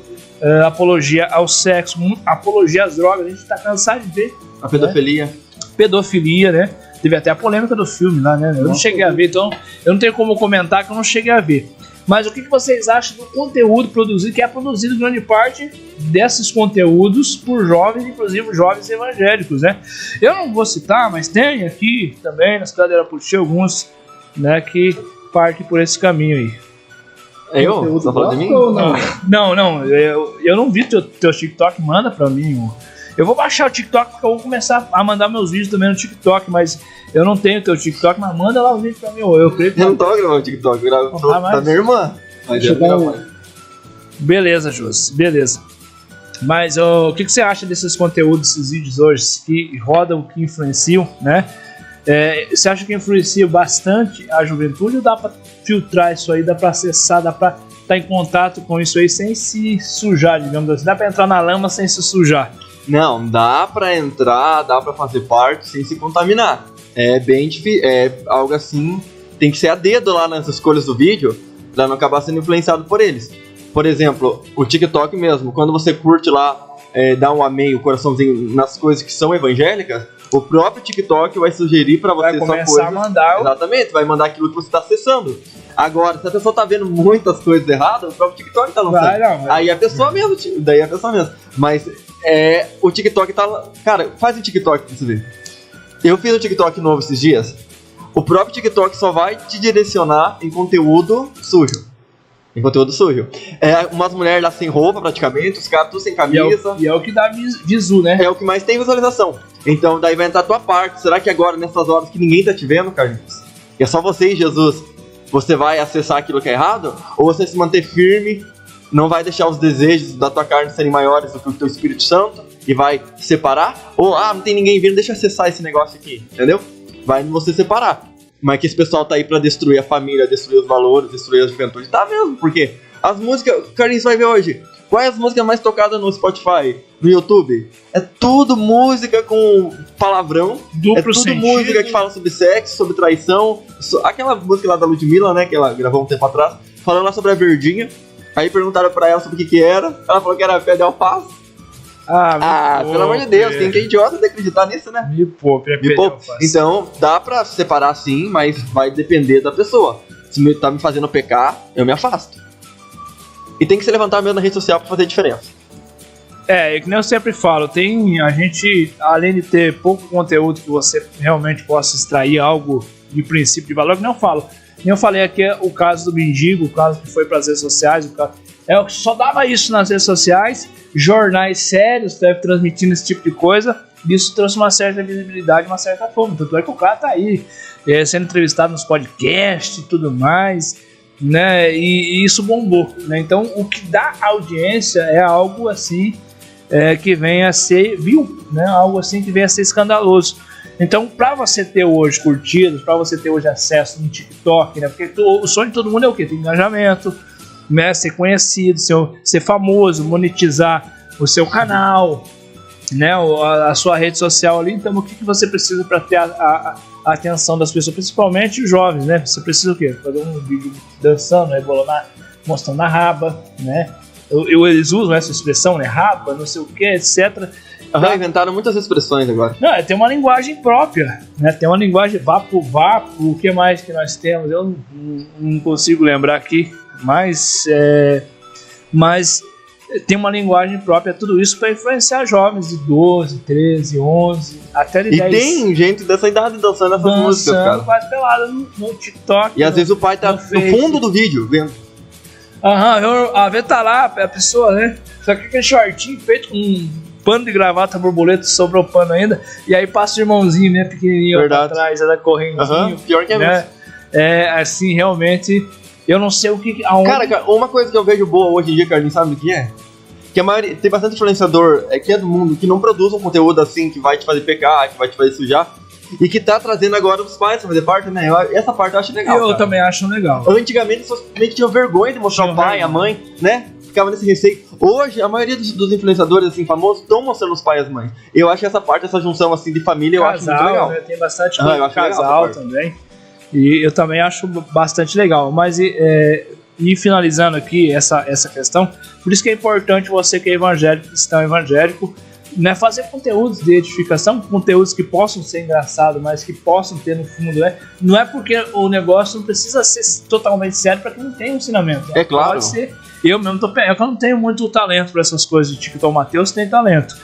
apologia ao sexo, apologia às drogas, a gente tá cansado de ver. A pedofilia. Pedofilia, né? Teve até a polêmica do filme lá, né? Eu não cheguei a ver, então eu não tenho como comentar que eu não cheguei a ver. Mas o que vocês acham do conteúdo produzido, que é produzido grande parte desses conteúdos por jovens, inclusive jovens evangélicos, né? Eu não vou citar, mas tem aqui também, na cidade de Araputi, alguns, né, que partem por esse caminho aí. Você tá falando de mim? Não, eu não vi teu TikTok, manda pra mim. Eu vou baixar o TikTok porque eu vou começar a mandar meus vídeos também no TikTok, mas eu não tenho teu TikTok, mas manda lá o vídeo pra mim. Eu creio que eu não tô gravando TikTok, eu gravo da minha irmã. Beleza, José, beleza. Mas o que você acha desses conteúdos, desses vídeos hoje, que rodam, que influenciam, né? Você acha que influencia bastante a juventude ou dá pra filtrar isso aí, dá pra acessar, dá pra estar em contato com isso aí sem se sujar, digamos assim? Dá pra entrar na lama sem se sujar? Não, dá pra entrar, dá pra fazer parte sem se contaminar. É bem difícil, é algo assim, tem que ser a dedo lá nas escolhas do vídeo pra não acabar sendo influenciado por eles. Por exemplo, o TikTok mesmo, quando você curte lá, dá um amém, o coraçãozinho nas coisas que são evangélicas, o próprio TikTok vai sugerir pra você só coisas... Vai começar a mandar... Exatamente, vai mandar aquilo que você tá acessando. Agora, se a pessoa tá vendo muitas coisas erradas, o próprio TikTok tá lançando. Aí a pessoa mesmo, daí a pessoa mesmo. Mas o TikTok tá... Cara, faz um TikTok pra você ver. Eu fiz um TikTok novo esses dias. O próprio TikTok só vai te direcionar em conteúdo sujo. Umas mulheres lá sem roupa praticamente, os caras tudo sem camisa. E é o que dá visu, né? É o que mais tem visualização. Então daí vai entrar a tua parte. Será que agora, nessas horas que ninguém tá te vendo, Carlinhos, é só você e Jesus, você vai acessar aquilo que é errado? Ou você se manter firme, não vai deixar os desejos da tua carne serem maiores do que o teu Espírito Santo e vai separar? Ou, não tem ninguém vendo, deixa eu acessar esse negócio aqui, entendeu? Vai você separar. Mas que esse pessoal tá aí pra destruir a família, destruir os valores, destruir a juventude. Tá mesmo, porque as músicas... Carlinhos vai ver hoje. Quais as músicas mais tocadas no Spotify, no YouTube? É tudo música com palavrão. Duplo sentido. Música que fala sobre sexo, sobre traição. Aquela música lá da Ludmilla, né, que ela gravou um tempo atrás, falando lá sobre a verdinha. Aí perguntaram pra ela sobre o que era. Ela falou que era pé de alface. Pelo amor de Deus, quem que é idiota de acreditar nisso, né? Me poupe. Então, dá pra separar sim, mas vai depender da pessoa. Se tá me fazendo pecar, eu me afasto. E tem que se levantar mesmo na rede social pra fazer diferença. Que nem eu sempre falo, a gente, além de ter pouco conteúdo que você realmente possa extrair algo de princípio, de valor, que nem eu falei aqui, o caso do mendigo, o caso que foi para as redes sociais, só dava isso nas redes sociais, jornais sérios transmitindo esse tipo de coisa, isso trouxe uma certa visibilidade, uma certa fama. Tanto é que o cara tá aí sendo entrevistado nos podcasts e tudo mais, né? E isso bombou, né? Então o que dá audiência é algo assim que vem a ser né? Algo assim que vem a ser escandaloso. Então, para você ter hoje curtidas, para você ter hoje acesso no TikTok, né? Porque o sonho de todo mundo é o quê? Ter engajamento, né? Ser conhecido, ser famoso, monetizar o seu canal, né? A sua rede social ali. Então, o que você precisa para ter a atenção das pessoas, principalmente os jovens, né? Você precisa o quê? Fazer um vídeo dançando, mostrando a raba, né? Eles usam essa expressão, né? Raba, não sei o que, etc. Inventaram muitas expressões agora. Não, tem uma linguagem própria, né? Tem uma linguagem vapo, o que mais que nós temos? Eu não consigo lembrar aqui, mas tem uma linguagem própria, tudo isso para influenciar jovens de 12, 13, 11, até de 10. E tem gente dessa idade dançando essas músicas, cara. Quase pelada no TikTok. E às vezes o pai tá no fundo do vídeo vendo. A vez tá lá, a pessoa, né? Só que aquele shortinho feito com um pano de gravata borboleta, sobrou pano ainda, e aí passa o irmãozinho, né, pequenininho pra trás, ela correndinho. Pior que é mesmo. Assim, realmente, eu não sei o que... Cara, uma coisa que eu vejo boa hoje em dia, Carlinhos, sabe o que é? Que a maioria, tem bastante influenciador que é do mundo, que não produz um conteúdo assim, que vai te fazer pecar, que vai te fazer sujar, e que tá trazendo agora os pais pra fazer parte, né? Essa parte eu acho legal, Eu também acho legal. Antigamente, as pessoas meio que tinham vergonha de mostrar o pai, a mãe, né? Ficava nesse receio. Hoje, a maioria dos influenciadores, assim, famosos, estão mostrando os pais e as mães. Eu acho essa parte, essa junção, assim, de família, eu acho muito legal. Né? Tem bastante coisa de casal também. E eu também acho bastante legal. Mas, e finalizando aqui essa questão, por isso que é importante você que é evangélico, cristão evangélico, né, fazer conteúdos de edificação, conteúdos que possam ser engraçados, mas que possam ter no fundo, né? Não é porque o negócio não precisa ser totalmente sério para que não tenha um ensinamento. É claro. Pode ser. Eu mesmo eu não tenho muito talento para essas coisas de TikTok. O Matheus tem talento.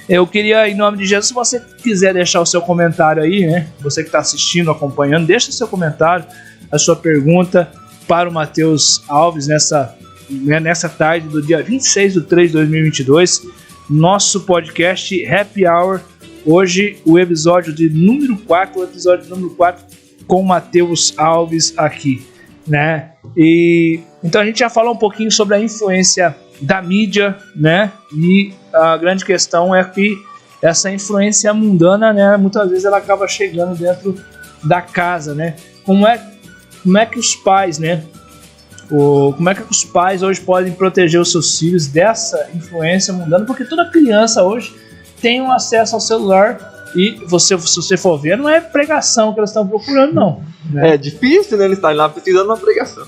Eu queria, em nome de Jesus, se você quiser deixar o seu comentário aí, né? Você que está assistindo, acompanhando, deixa o seu comentário, a sua pergunta para o Matheus Alves nessa tarde do dia 26/3/2022. Nosso podcast Happy Hour. Hoje o episódio número 4 com o Matheus Alves aqui, né? E então a gente já falou um pouquinho sobre a influência da mídia, né? E a grande questão é que essa influência mundana, né, muitas vezes ela acaba chegando dentro da casa, né? Como é que os pais, né? Como é que os pais hoje podem proteger os seus filhos dessa influência mundana? Porque toda criança hoje tem um acesso ao celular e se você for ver, não é pregação que eles estão procurando, não. Né? É difícil, né? Eles estarem lá precisando de uma pregação.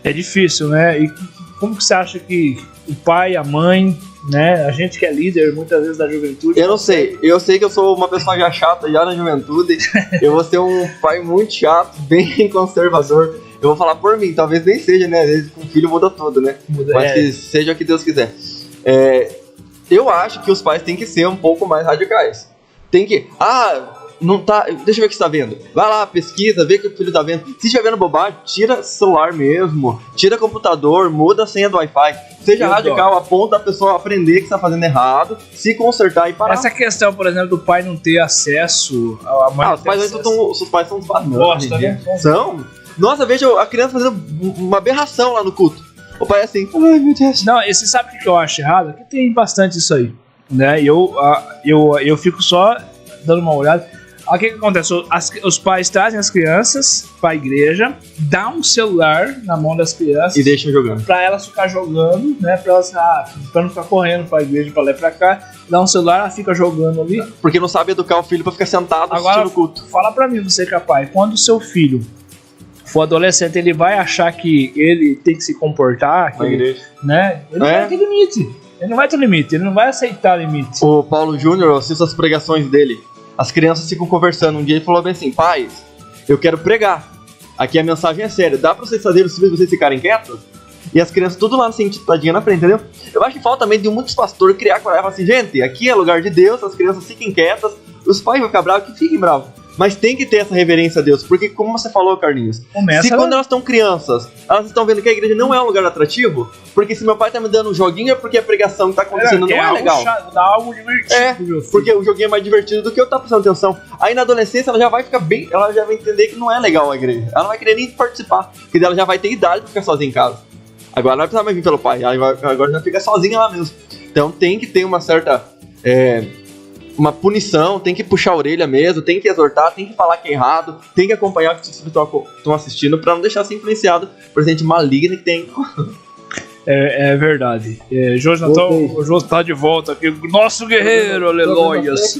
É difícil, né? E como que você acha que o pai, a mãe, né? A gente que é líder muitas vezes da juventude... Eu não sei. Eu sei que eu sou uma pessoa já chata já na juventude. Eu vou ser um pai muito chato, bem conservador. Eu vou falar por mim, talvez nem seja, né? Às vezes com o filho muda tudo, né? Mas que seja o que Deus quiser. Eu acho que os pais têm que ser um pouco mais radicais. Tem que... não tá... Deixa eu ver o que você tá vendo. Vai lá, pesquisa, vê o que o filho tá vendo. Se estiver vendo bobagem, tira celular mesmo. Tira computador, muda a senha do Wi-Fi. Seja radical, a ponto da pessoa aprender que está fazendo errado, se consertar e parar. Essa questão, por exemplo, do pai não ter acesso... A mãe os pais são os bananas, né? São... Nossa, veja a criança fazendo uma aberração lá no culto. O pai é assim, ai meu Deus. Não, e você sabe o que eu acho errado? Que tem bastante isso aí, né? Eu fico só dando uma olhada. O que acontece? Os pais trazem as crianças pra igreja, dá um celular na mão das crianças e deixam jogando. Pra elas ficar jogando, né? Pra elas pra não ficar correndo pra igreja, pra lá e pra cá. Dá um celular, ela fica jogando ali. Porque não sabe educar o filho pra ficar sentado assistindo o culto. Fala pra mim, você que é pai, quando o seu filho for adolescente, ele vai achar que ele tem que se comportar, que ele, né? Ele não vai ter limite. Ele não vai ter limite, ele não vai aceitar limite. O Paulo Júnior, eu assisto as pregações dele. As crianças ficam conversando. Um dia ele falou bem assim: pais, eu quero pregar. Aqui a mensagem é séria. Dá pra vocês fazerem os filhos de vocês ficarem quietos? E as crianças tudo lá sentadinha na frente, entendeu? Eu acho que falta também de muitos pastores criar coragem e falar assim: gente, aqui é lugar de Deus, as crianças fiquem quietas. Os pais vão ficar bravos, que fiquem bravos. Mas tem que ter essa reverência a Deus, porque como você falou, Carlinhos, quando elas estão crianças, elas estão vendo que a igreja não é um lugar atrativo, porque se meu pai tá me dando um joguinho é porque a pregação que tá acontecendo não é legal. Dá algo divertido. Porque o joguinho é mais divertido do que eu estar prestando atenção. Aí na adolescência ela já vai ficar bem, ela já vai entender que não é legal a igreja. Ela não vai querer nem participar, porque ela já vai ter idade pra ficar sozinha em casa. Agora não vai precisar mais vir pelo pai, agora já fica sozinha lá mesmo. Então tem que ter uma certa... uma punição, tem que puxar a orelha mesmo, tem que exortar, tem que falar que é errado, tem que acompanhar o que os filhos estão assistindo pra não deixar ser influenciado por gente maligna que tem. É verdade. O Jô tá de volta aqui. Nosso guerreiro, aleluias.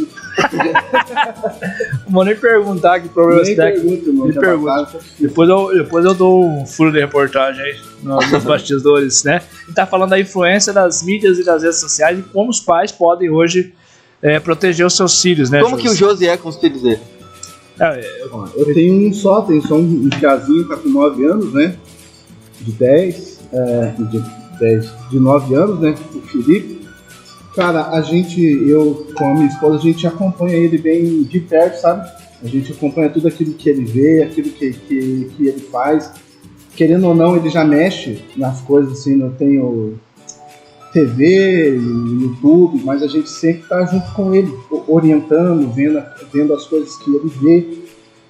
Vou nem perguntar que problemas técnicos. Me pergunta. Depois eu dou um furo de reportagem aí nos bastidores, né? E tá falando da influência das mídias e das redes sociais e como os pais podem hoje proteger os seus filhos, né? Como que o Josi é com os filhos dele? Eu tenho um piazinho, tá com 9 anos, né? De 9 anos, né? O Felipe. Cara, eu com a minha esposa, a gente acompanha ele bem de perto, sabe? A gente acompanha tudo aquilo que ele vê, aquilo que ele faz. Querendo ou não, ele já mexe nas coisas, assim, não tenho TV, YouTube, mas a gente sempre tá junto com ele, orientando, vendo as coisas que ele vê.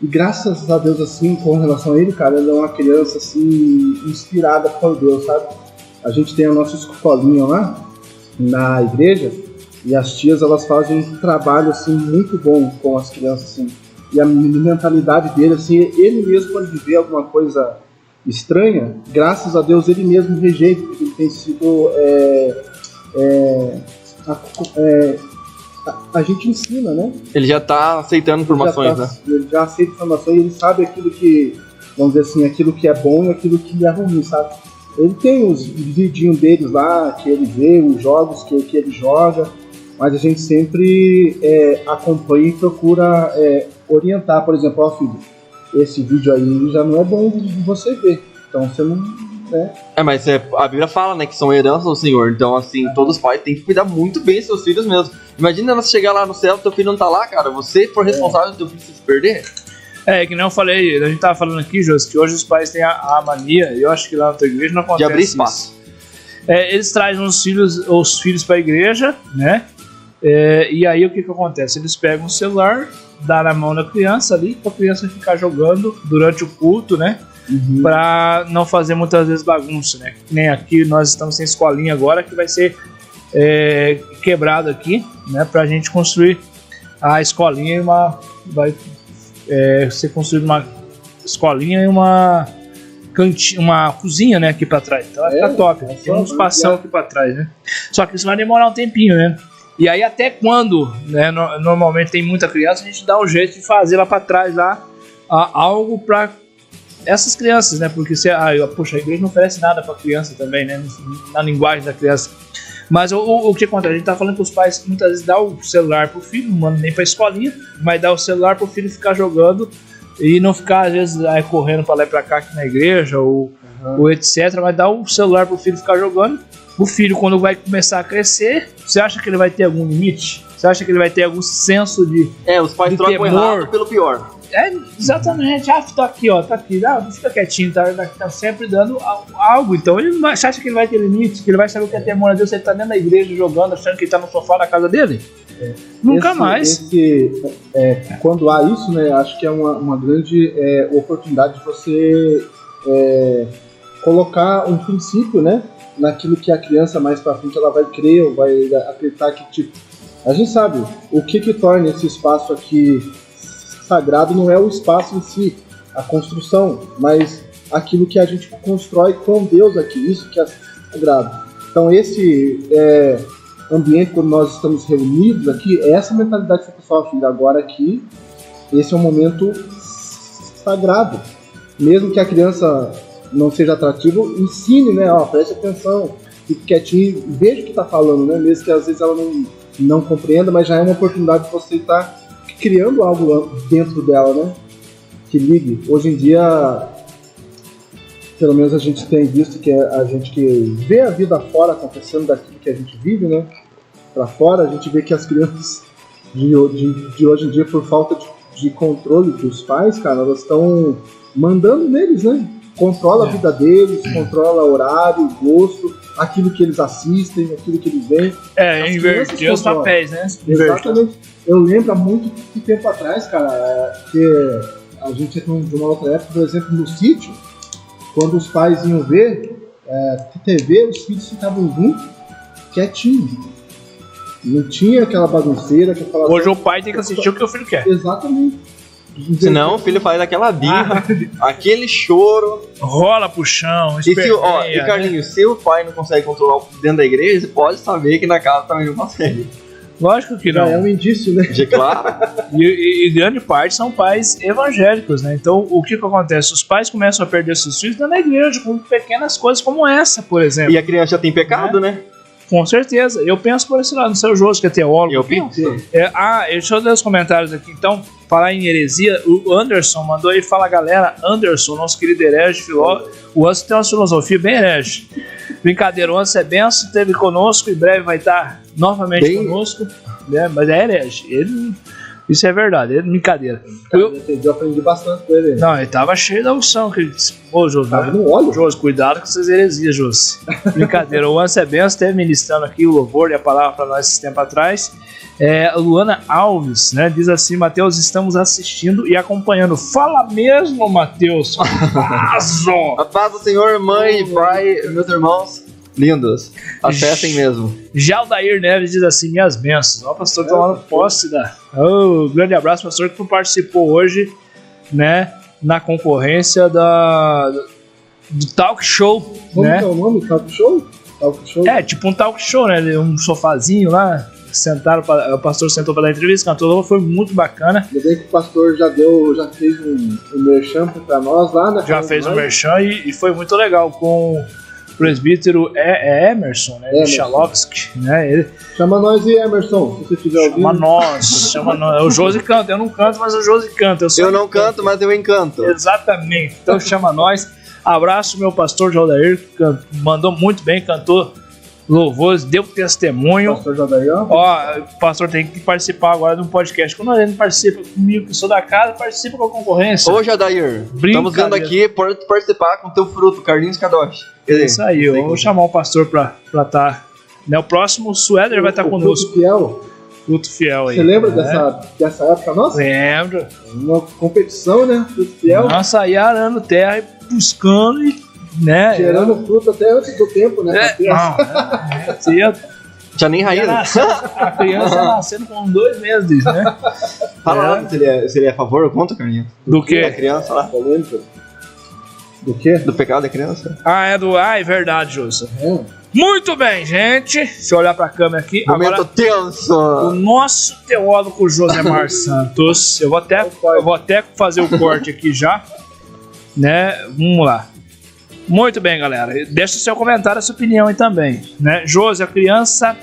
E graças a Deus, assim, com relação a ele, cara, ele é uma criança, assim, inspirada por Deus, sabe? A gente tem a nossa escolinha lá, na igreja, e as tias, elas fazem um trabalho, assim, muito bom com as crianças, assim. E a mentalidade dele, assim, ele mesmo, quando ele vê alguma coisa estranha, graças a Deus, ele mesmo rejeita, porque ele tem sido... a gente ensina, né? Ele já tá aceitando informações, né? Ele já aceita informações e ele sabe aquilo que, vamos dizer assim, aquilo que é bom e aquilo que é ruim, sabe? Ele tem os vidinhos deles lá, que ele vê, os jogos que ele joga, mas a gente sempre acompanha e procura orientar, por exemplo, ó filho, esse vídeo aí já não é bom de você ver, então você não... Mas a Bíblia fala, né, que são heranças do Senhor, então assim, todos os pais têm que cuidar muito bem dos seus filhos mesmo. Imagina você chegar lá no céu, teu filho não tá lá, cara, você for responsável do teu filho se perder. Que nem eu falei, a gente tava falando aqui, José, que hoje os pais têm a mania, e eu acho que lá na tua igreja não acontece de abrir espaço. Eles trazem os filhos pra igreja, né, e aí o que acontece? Eles pegam o celular, dão na mão da criança ali, pra criança ficar jogando durante o culto, né, pra não fazer muitas vezes bagunça, né, nem aqui nós estamos sem escolinha agora, que vai ser quebrado aqui, né, pra gente construir a escolinha e vai ser construída uma escolinha e uma cozinha, né, aqui pra trás. Então vai ficar top. Tem um espação aqui pra trás, né? Só que isso vai demorar um tempinho, né? E aí até quando, né, normalmente tem muita criança, a gente dá um jeito de fazer lá pra trás lá algo pra essas crianças, né? Porque poxa, a igreja não oferece nada pra criança também, né? Na linguagem da criança. Mas o que acontece? A gente tá falando que os pais muitas vezes dão o celular pro filho, não mandam nem pra escolinha, mas dá o celular pro filho ficar jogando e não ficar, às vezes, correndo pra lá e pra cá aqui na igreja ou etc. Mas dá o celular pro filho ficar jogando. O filho, quando vai começar a crescer, você acha que ele vai ter algum limite? Você acha que ele vai ter algum senso de os pais trocam o errado pelo pior. Exatamente. Tá aqui, ó, tá aqui. Fica quietinho, tá sempre dando algo. Então ele você acha que ele vai ter limite? Que ele vai saber o que é temor a Deus se ele tá dentro da igreja jogando, achando que ele tá no sofá da casa dele? Nunca mais. Quando há isso, né, acho que é uma grande oportunidade de você colocar um princípio, né, naquilo que a criança mais pra frente ela vai crer ou vai acreditar que, tipo, a gente sabe o que torna esse espaço aqui sagrado não é o espaço em si, a construção, mas aquilo que a gente constrói com Deus aqui, isso que é sagrado. Então esse ambiente, quando nós estamos reunidos aqui, é essa mentalidade que o pessoal filho, agora aqui, esse é um momento sagrado. Mesmo que a criança não seja atrativa, ensine, né, preste atenção, fique quietinho, veja o que está falando, né, mesmo que às vezes ela não compreenda, mas já é uma oportunidade de você estar criando algo dentro dela, né? Que ligue. Hoje em dia, pelo menos a gente tem visto que a gente que vê a vida fora acontecendo daquilo que a gente vive, né? Pra fora, a gente vê que as crianças de hoje em dia, por falta de controle dos pais, cara, elas estão mandando neles, né? Controla a vida deles, controla horário, gosto, aquilo que eles assistem, aquilo que eles veem. Inverter os papéis, né? Exatamente. Eu lembro há muito tempo atrás, cara, que a gente tinha de uma outra época, por exemplo, no sítio, quando os pais iam ver TV, os filhos ficavam juntos, quietinhos. Não tinha aquela bagunceira que falava. Hoje o pai tem que assistir o que o filho quer. Exatamente. Senão o filho faz aquela birra, aquele choro. Rola pro chão, e Carlinhos, se o pai não consegue controlar o filho dentro da igreja, você pode saber que na casa também não consegue. Lógico que não. É um indício, né? Claro. E grande parte são pais evangélicos, né? Então, o que acontece? Os pais começam a perder seus filhos dentro da igreja, com pequenas coisas como essa, por exemplo. E a criança já tem pecado, né? Com certeza. Eu penso por esse lado. No seu Josi, que é teólogo. Eu penso. Deixa eu ler os comentários aqui. Então, falar em heresia, o Anderson mandou aí, fala, galera, Anderson, nosso querido herege, filósofo. O Anderson tem uma filosofia bem herege. Brincadeira, o Anderson é benção, esteve conosco, em breve vai estar novamente conosco, né? Mas é herege. Isso é verdade, é brincadeira. Eu aprendi bastante com ele. Não, ele tava cheio da unção. Que ele disse, Josi, Josi, cuidado com essas heresias, Josi. Brincadeira, o Anderson é benção, esteve ministrando aqui o louvor e a palavra para nós esse tempo atrás. Luana Alves, né, diz assim: Mateus, estamos assistindo e acompanhando. Fala mesmo, Mateus. A paz do Senhor, mãe e pai, meus irmãos lindos. Acessem mesmo. Jaldair Neves diz assim: minhas bênçãos. O pastor tomando posse da. Grande abraço, pastor, que participou hoje, né, na concorrência do talk show. Como né? que é o nome? Talk show? Talk show? Tipo um talk show, né? Um sofazinho lá. O pastor sentou para dar entrevista, cantou, foi muito bacana. Ainda bem que o pastor já fez um merchan para nós lá, né? Já fez um merchan e foi muito legal com presbítero Emerson, né? Michalovski, né? Ele Chama nós e Emerson, se você estiver ouvindo. chama nós. O Josi canta, eu não canto, mas o Josi canta. Eu não canto, mas eu encanto. Exatamente, então chama nós. Abraço meu pastor Jaldair, que mandou muito bem, cantou louvores, deu testemunho. Pastor Jaldair, ó, o pastor tem que participar agora de um podcast. Quando ele participa comigo, que sou da casa, participa com a concorrência. Ô, Jaldair, estamos vendo aqui, pode participar com o teu fruto, Carlinhos Kadosh. É isso aí, eu vou chamar o pastor pra estar. Né, o próximo, o Suéder vai estar conosco. Fruto fiel. Fruto fiel aí. Você lembra dessa época nossa? Lembro. Uma competição, né? Fruto fiel. Nossa, aí arando terra e buscando e, né? Gerando fruto até antes do tempo, né? Tinha nem raiz. A criança nascendo com 2 meses, né? Fala lá se ele é a favor ou contra, Carlinhos. Do quê? Da criança lá. Do quê? Do pecado da criança. É verdade, Júlio. Muito bem, gente. Deixa eu olhar pra câmera aqui. Momento agora, tenso. o nosso teólogo Josemar Santos. Eu vou até fazer o corte aqui já. Né? Vamos lá. Muito bem, galera. Deixa o seu comentário, a sua opinião aí também. Né? Josi, a criança,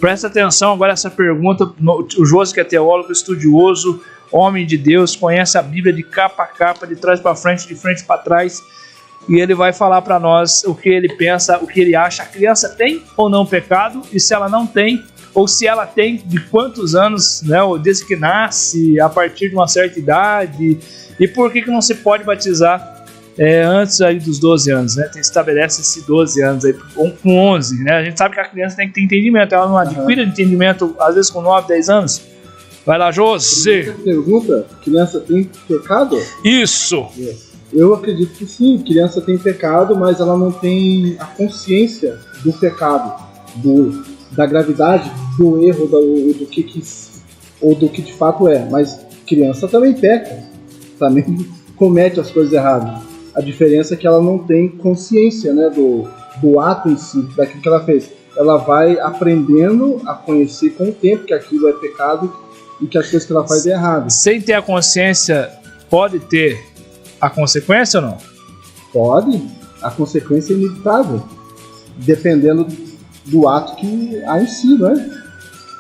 presta atenção agora essa pergunta. O Josi, que é teólogo, estudioso, homem de Deus, conhece a Bíblia de capa a capa, de trás para frente, de frente para trás. E ele vai falar para nós o que ele pensa, o que ele acha. A criança tem ou não pecado? E se ela não tem, ou se ela tem, de quantos anos, né? Ou desde que nasce, a partir de uma certa idade. E por que não se pode batizar antes aí dos 12 anos, né? Estabelece-se 12 anos aí, com 11, né? A gente sabe que a criança tem que ter entendimento. Ela não adquire entendimento, às vezes com 9, 10 anos. Vai lá, José. Pergunta, criança tem pecado? Isso. Eu acredito que sim, criança tem pecado, mas ela não tem a consciência do pecado, da gravidade, do erro, do que de fato é. Mas criança também peca, também comete as coisas erradas. A diferença é que ela não tem consciência, né, do ato em si, daquilo que ela fez. Ela vai aprendendo a conhecer com o tempo que aquilo é pecado e que as coisas que ela faz é errado. Sem ter a consciência, pode ter a consequência ou não? Pode. A consequência é inevitável, dependendo do ato que há em si, né?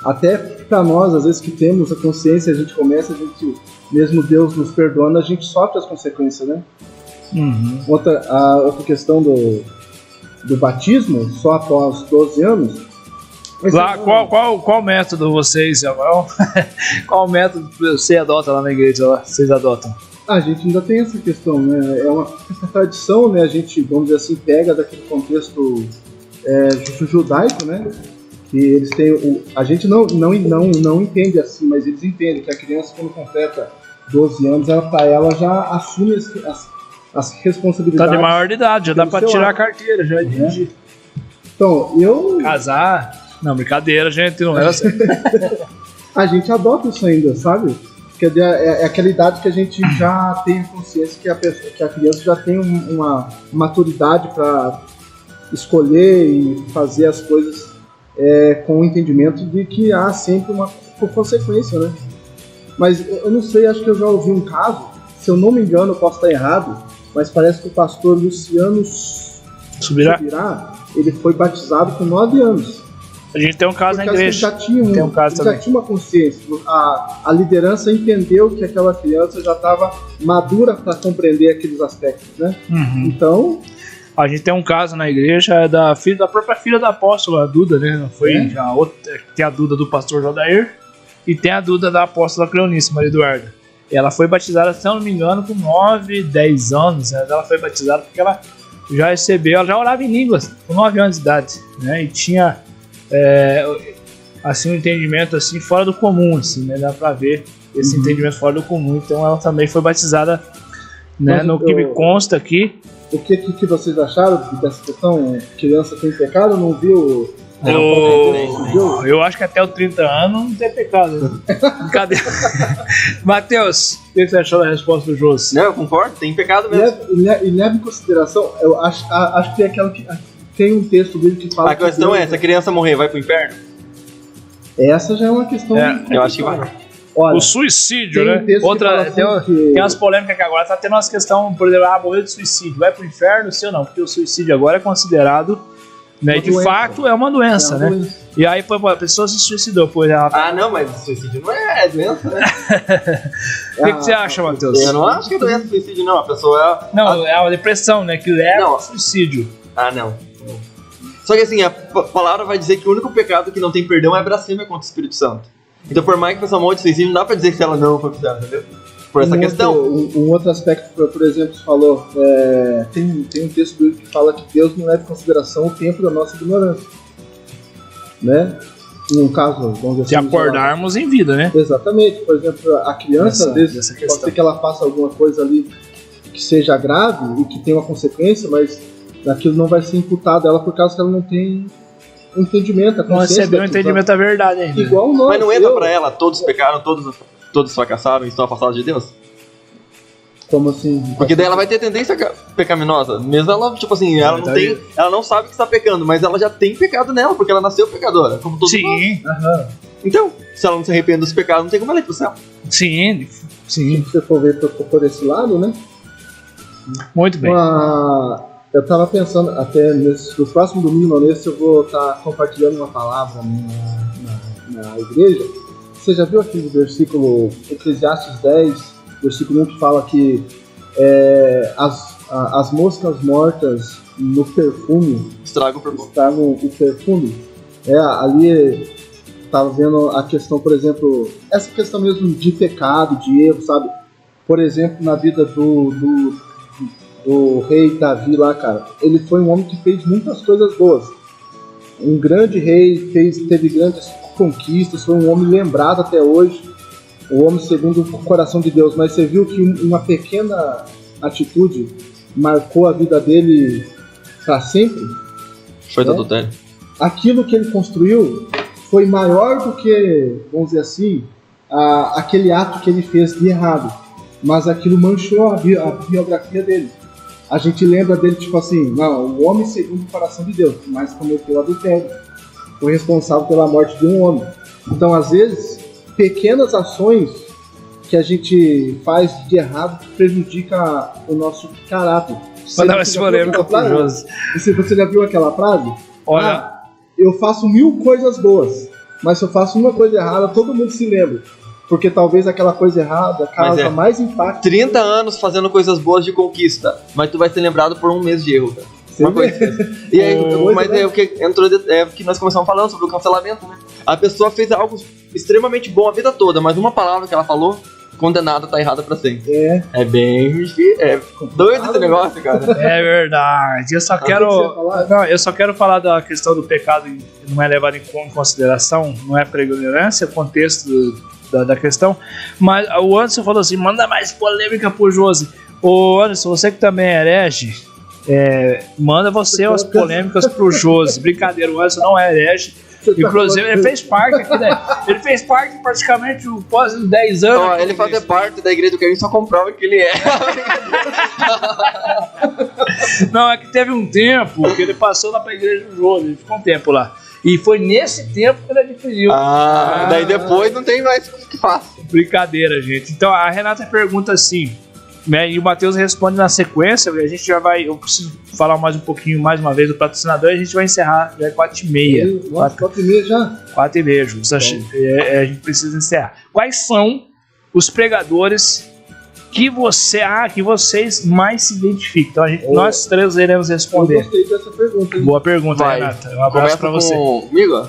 Até para nós, às vezes que temos a consciência, a gente, mesmo Deus nos perdoando, a gente sofre as consequências, né? Uhum. Outra questão do batismo, só após 12 anos. Lá, qual método vocês, qual método você adota lá na igreja, vocês adotam? A gente ainda tem essa questão, né? Essa tradição, né? A gente, vamos dizer assim, pega daquele contexto judaico, né? Que eles têm a gente não entende assim, mas eles entendem que a criança, quando completa 12 anos, para ela já assume as responsabilidades. Tá de maior de idade, já dá para tirar a carteira, já dirigir. Então, casar. Não, brincadeira, gente, não era assim. A gente adota isso ainda, sabe? É aquela idade que a gente já tem consciência que a criança já tem uma maturidade para escolher e fazer as coisas com o entendimento de que há sempre uma consequência, né? Mas eu não sei, acho que eu já ouvi um caso, se eu não me engano, eu posso estar errado, mas parece que o pastor Luciano Subirá, ele foi batizado com 9 anos. A gente tem um caso na igreja. Já tinha uma consciência. A liderança entendeu que aquela criança já estava madura para compreender aqueles aspectos, né? Uhum. Então, a gente tem um caso na igreja da própria filha da apóstola, a Duda, né? Não foi a outra, tem a Duda do pastor Jaldair e tem a Duda da apóstola Cleonice, Maria Eduarda. Ela foi batizada, se eu não me engano, com 9, 10 anos. Ela foi batizada porque ela já recebeu, ela já orava em línguas com 9 anos de idade, né? E tinha assim, um entendimento assim, fora do comum, assim, né? Dá pra ver esse entendimento fora do comum. Então ela também foi batizada, né? No que me consta aqui. O que vocês acharam dessa questão? Criança tem pecado? Não viu? Eu acho que até os 30 anos não tem pecado. Brincadeira. Matheus, o que você achou da resposta do José? Não, eu concordo, tem pecado mesmo. E leva em consideração, eu acho que tem aquela que tem um texto dele que fala. A questão é, se a criança morrer, vai pro inferno? Essa já é uma questão. Eu acho que vai. Olha, o suicídio, tem um né? texto que Outra, fala assim tem que- umas polêmicas que agora tá tendo umas questões, por exemplo, morreu de suicídio, vai pro inferno, sim ou não? Porque o suicídio agora é considerado, né, Uma de doença. fato, é uma doença, É uma né? doença. E aí, pô, a pessoa se suicidou, pô, ela... Ah, não, mas suicídio não é doença, né? O que você acha, Matheus? Eu não acho que é doença suicídio, não. A pessoa é. Não, é uma depressão, né, que leva Não. ao suicídio. Ah, não. Só que assim, a palavra vai dizer que o único pecado que não tem perdão é blasfêmia contra o Espírito Santo. Então, por mais que a pessoa morra de suicídio, não dá pra dizer que ela não foi cristã, entendeu? Por essa questão. Um outro aspecto, por exemplo, você falou, tem um texto bíblico que fala que Deus não leva em consideração o tempo da nossa ignorância. Né? Em um caso, vamos dizer Se assim, acordarmos em vida, né? exatamente, por exemplo, a criança, às vezes, Essa pode questão. ser que ela faça alguma coisa ali que seja grave e que tenha uma consequência, mas aquilo não vai ser imputado a ela por causa que ela não tem entendimento, a Não consciência recebeu o daquilo, entendimento da verdade ainda. sabe? Igual nós. Mas não entra pra ela, todos pecaram, todos fracassaram e estão afastados de Deus? Como assim? Porque daí ela vai ter tendência pecaminosa. Mesmo ela, tipo assim, ela não sabe que está pecando, mas ela já tem pecado nela, porque ela nasceu pecadora, como todos nós. Sim, Aham. Então, se ela não se arrepende dos pecados, não tem como ela ir pro céu. sim, sim. Se você for ver por esse lado, né? Muito bem. Eu tava pensando, até no próximo domingo, nesse, eu vou estar compartilhando uma palavra na igreja. Você já viu aquele versículo, Eclesiastes 10, versículo 1, que fala que as moscas mortas no perfume Estraga o perfume. estragam o perfume? Ali estava vendo a questão, por exemplo, essa questão mesmo de pecado, de erro, sabe? Por exemplo, na vida do rei Davi lá, cara, ele foi um homem que fez muitas coisas boas. Um grande rei, teve grandes conquistas, foi um homem lembrado até hoje, o homem segundo o coração de Deus, mas você viu que uma pequena atitude marcou a vida dele para sempre? Foi do adultério. Aquilo que ele construiu foi maior do que, vamos dizer assim, aquele ato que ele fez de errado, mas aquilo manchou a biografia dele. A gente lembra dele tipo assim, não, o homem segundo o coração de Deus, mas cometeu adultério, foi responsável pela morte de um homem. Então, às vezes, pequenas ações que a gente faz de errado prejudica o nosso caráter. Vou dar esse polêmica pro Josi. Você já viu aquela frase? Olha, Eu faço 1000 coisas boas, mas se eu faço uma coisa errada, todo mundo se lembra. Porque talvez aquela coisa errada causa mais impacto. 30 anos fazendo coisas boas de conquista, mas tu vai ser lembrado por um mês de erro, cara. Uma coisa. E aí, mas é o que entrou, é o que nós começamos falando sobre o cancelamento, né? A pessoa fez algo extremamente bom a vida toda, mas uma palavra que ela falou, condenada, tá errada pra sempre. É bem doido esse negócio, cara. é verdade. Eu só quero. Não, eu só quero falar da questão do pecado que não é levado em consideração, não é para ignorância, o contexto da questão. Mas o Anderson falou assim: manda mais polêmica pro Josi. Ô Anderson, você que também é herege, manda você as polêmicas pro Josi. Brincadeira, o Anderson não é herege. Inclusive, ele fez parte aqui, né? Ele fez parte praticamente quase 10 anos. Ó, ele fazer parte da igreja do Carlinhos só comprova que ele é. Não, é que teve um tempo que ele passou lá pra igreja do Josi, ele ficou um tempo lá. E foi nesse tempo que ele adquiriu. Daí depois não tem mais o que faça. Brincadeira, gente. Então a Renata pergunta assim, né, e o Matheus responde na sequência. A gente já vai. Eu preciso falar mais um pouquinho, mais uma vez, do patrocinador. E a gente vai encerrar. Já é 4h30. Nossa, 4h30 já? 4h30, Justo. A gente precisa encerrar. Quais são os pregadores que vocês mais se identificam? Então nós três iremos Eu responder. gostei dessa pergunta, hein? Boa pergunta, Vai. Renata. Um abraço pra você. Comigo?